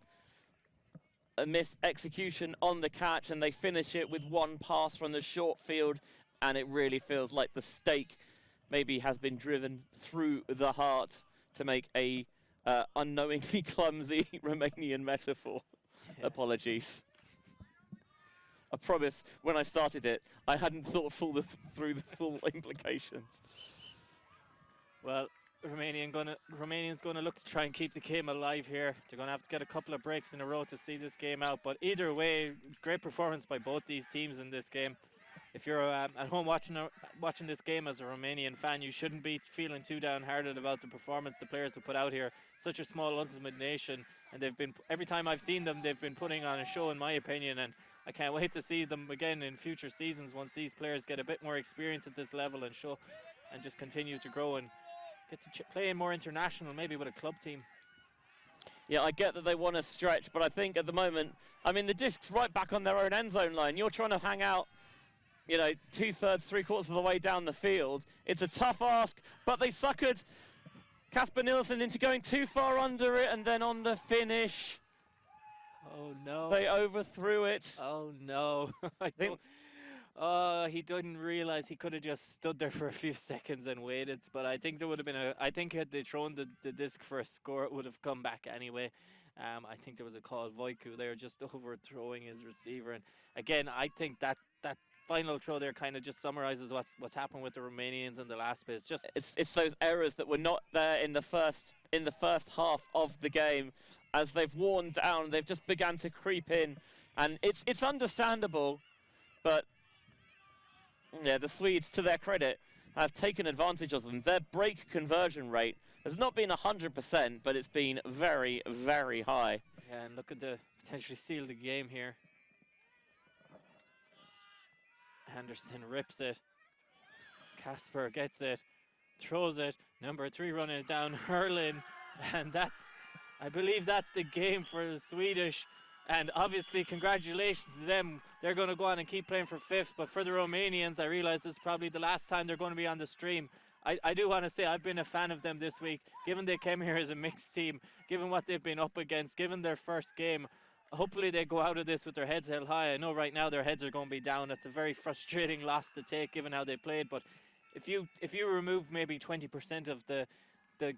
a mis-execution on the catch, and they finish it with one pass from the short field, and it really feels like the stake maybe has been driven through the heart, to make a unknowingly clumsy Romanian metaphor. Yeah. Apologies. I promise, when I started it, I hadn't thought through the full implications. Well, Romanians going to look to try and keep the game alive here. They're going to have to get a couple of breaks in a row to see this game out. But either way, great performance by both these teams in this game. If you're at home watching this game as a Romanian fan, you shouldn't be feeling too downhearted about the performance the players have put out here. Such a small, ultimate nation, and they've been, every time I've seen them, they've been putting on a show, in my opinion, and I can't wait to see them again in future seasons once these players get a bit more experience at this level and just continue to grow and get to play more international, maybe with a club team. Yeah, I get that they want to stretch, but I think at the moment, I mean, the disc's right back on their own end zone line. You're trying to hang out, you know, 2/3, 3/4 of the way down the field. It's a tough ask, but they suckered Kasper Nielsen into going too far under it, and then on the finish, oh no, they overthrew it. Oh no, he didn't realize he could have just stood there for a few seconds and waited. But I think there would have been I think had they thrown the disc for a score, it would have come back anyway. I think there was a call, Voiku there, just overthrowing his receiver. And again, I think that final throw there kind of just summarizes what's happened with the Romanians in the last bit. It's those errors that were not there in the first half of the game. As they've worn down, they've just begun to creep in, and it's understandable, but yeah, the Swedes, to their credit, have taken advantage of them. Their break conversion rate has not been 100%, but it's been very, very high. Yeah, and looking to potentially seal the game here. Anderson rips it. Casper gets it, throws it. Number 3 running it down, hurling. And I believe that's the game for the Swedish. And obviously, congratulations to them. They're going to go on and keep playing for 5th. But for the Romanians, I realize this is probably the last time they're going to be on the stream. I do want to say I've been a fan of them this week, given they came here as a mixed team, given what they've been up against, given their first game. Hopefully they go out of this with their heads held high. I know right now their heads are going to be down. It's a very frustrating loss to take, given how they played. But if you remove maybe 20% of the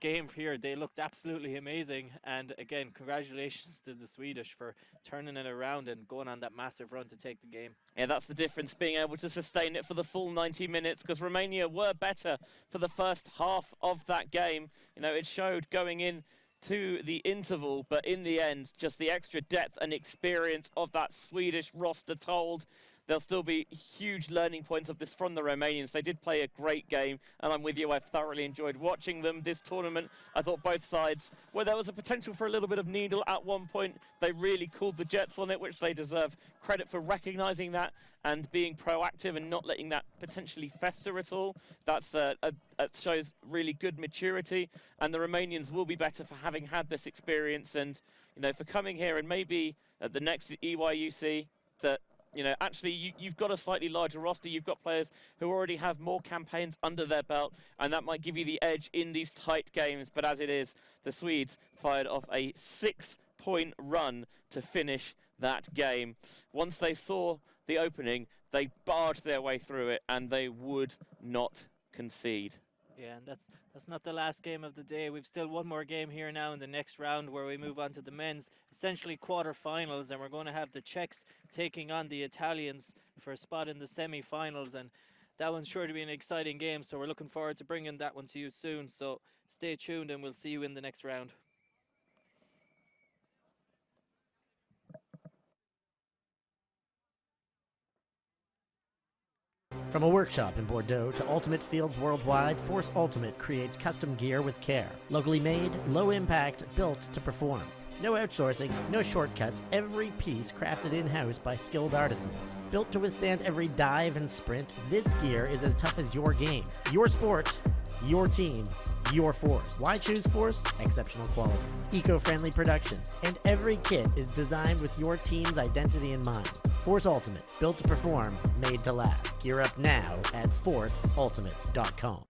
game here, they looked absolutely amazing. And again, congratulations to the Swedish for turning it around and going on that massive run to take the game. Yeah, that's the difference, being able to sustain it for the full 90 minutes, because Romania were better for the first half of that game. You know, it showed going in to the interval, but in the end, just the extra depth and experience of that Swedish roster told. There'll still be huge learning points of this from the Romanians. They did play a great game, and I'm with you, I've thoroughly enjoyed watching them this tournament. I thought both sides, where there was a potential for a little bit of needle at one point, they really called the Jets on it, which they deserve credit for recognising that and being proactive and not letting that potentially fester at all. That shows really good maturity, and the Romanians will be better for having had this experience and, you know, for coming here and maybe at the next EYUC that, you know, actually you've got a slightly larger roster. You've got players who already have more campaigns under their belt, and that might give you the edge in these tight games. But as it is, the Swedes fired off a 6-point run to finish that game. Once they saw the opening, they barged their way through it, and they would not concede. Yeah, and that's not the last game of the day. We've still one more game here now in the next round, where we move on to the men's, essentially quarterfinals, and we're going to have the Czechs taking on the Italians for a spot in the semi-finals, and that one's sure to be an exciting game, so we're looking forward to bringing that one to you soon. So stay tuned, and we'll see you in the next round. From a workshop in Bordeaux to Ultimate Fields worldwide, Force Ultimate creates custom gear with care. Locally made, low impact, built to perform. No outsourcing, no shortcuts, every piece crafted in-house by skilled artisans. Built to withstand every dive and sprint, this gear is as tough as your game. Your sport, your team, your Force. Why choose Force? Exceptional quality, eco-friendly production, and every kit is designed with your team's identity in mind. Force Ultimate, built to perform, made to last. Gear up now at forceultimate.com.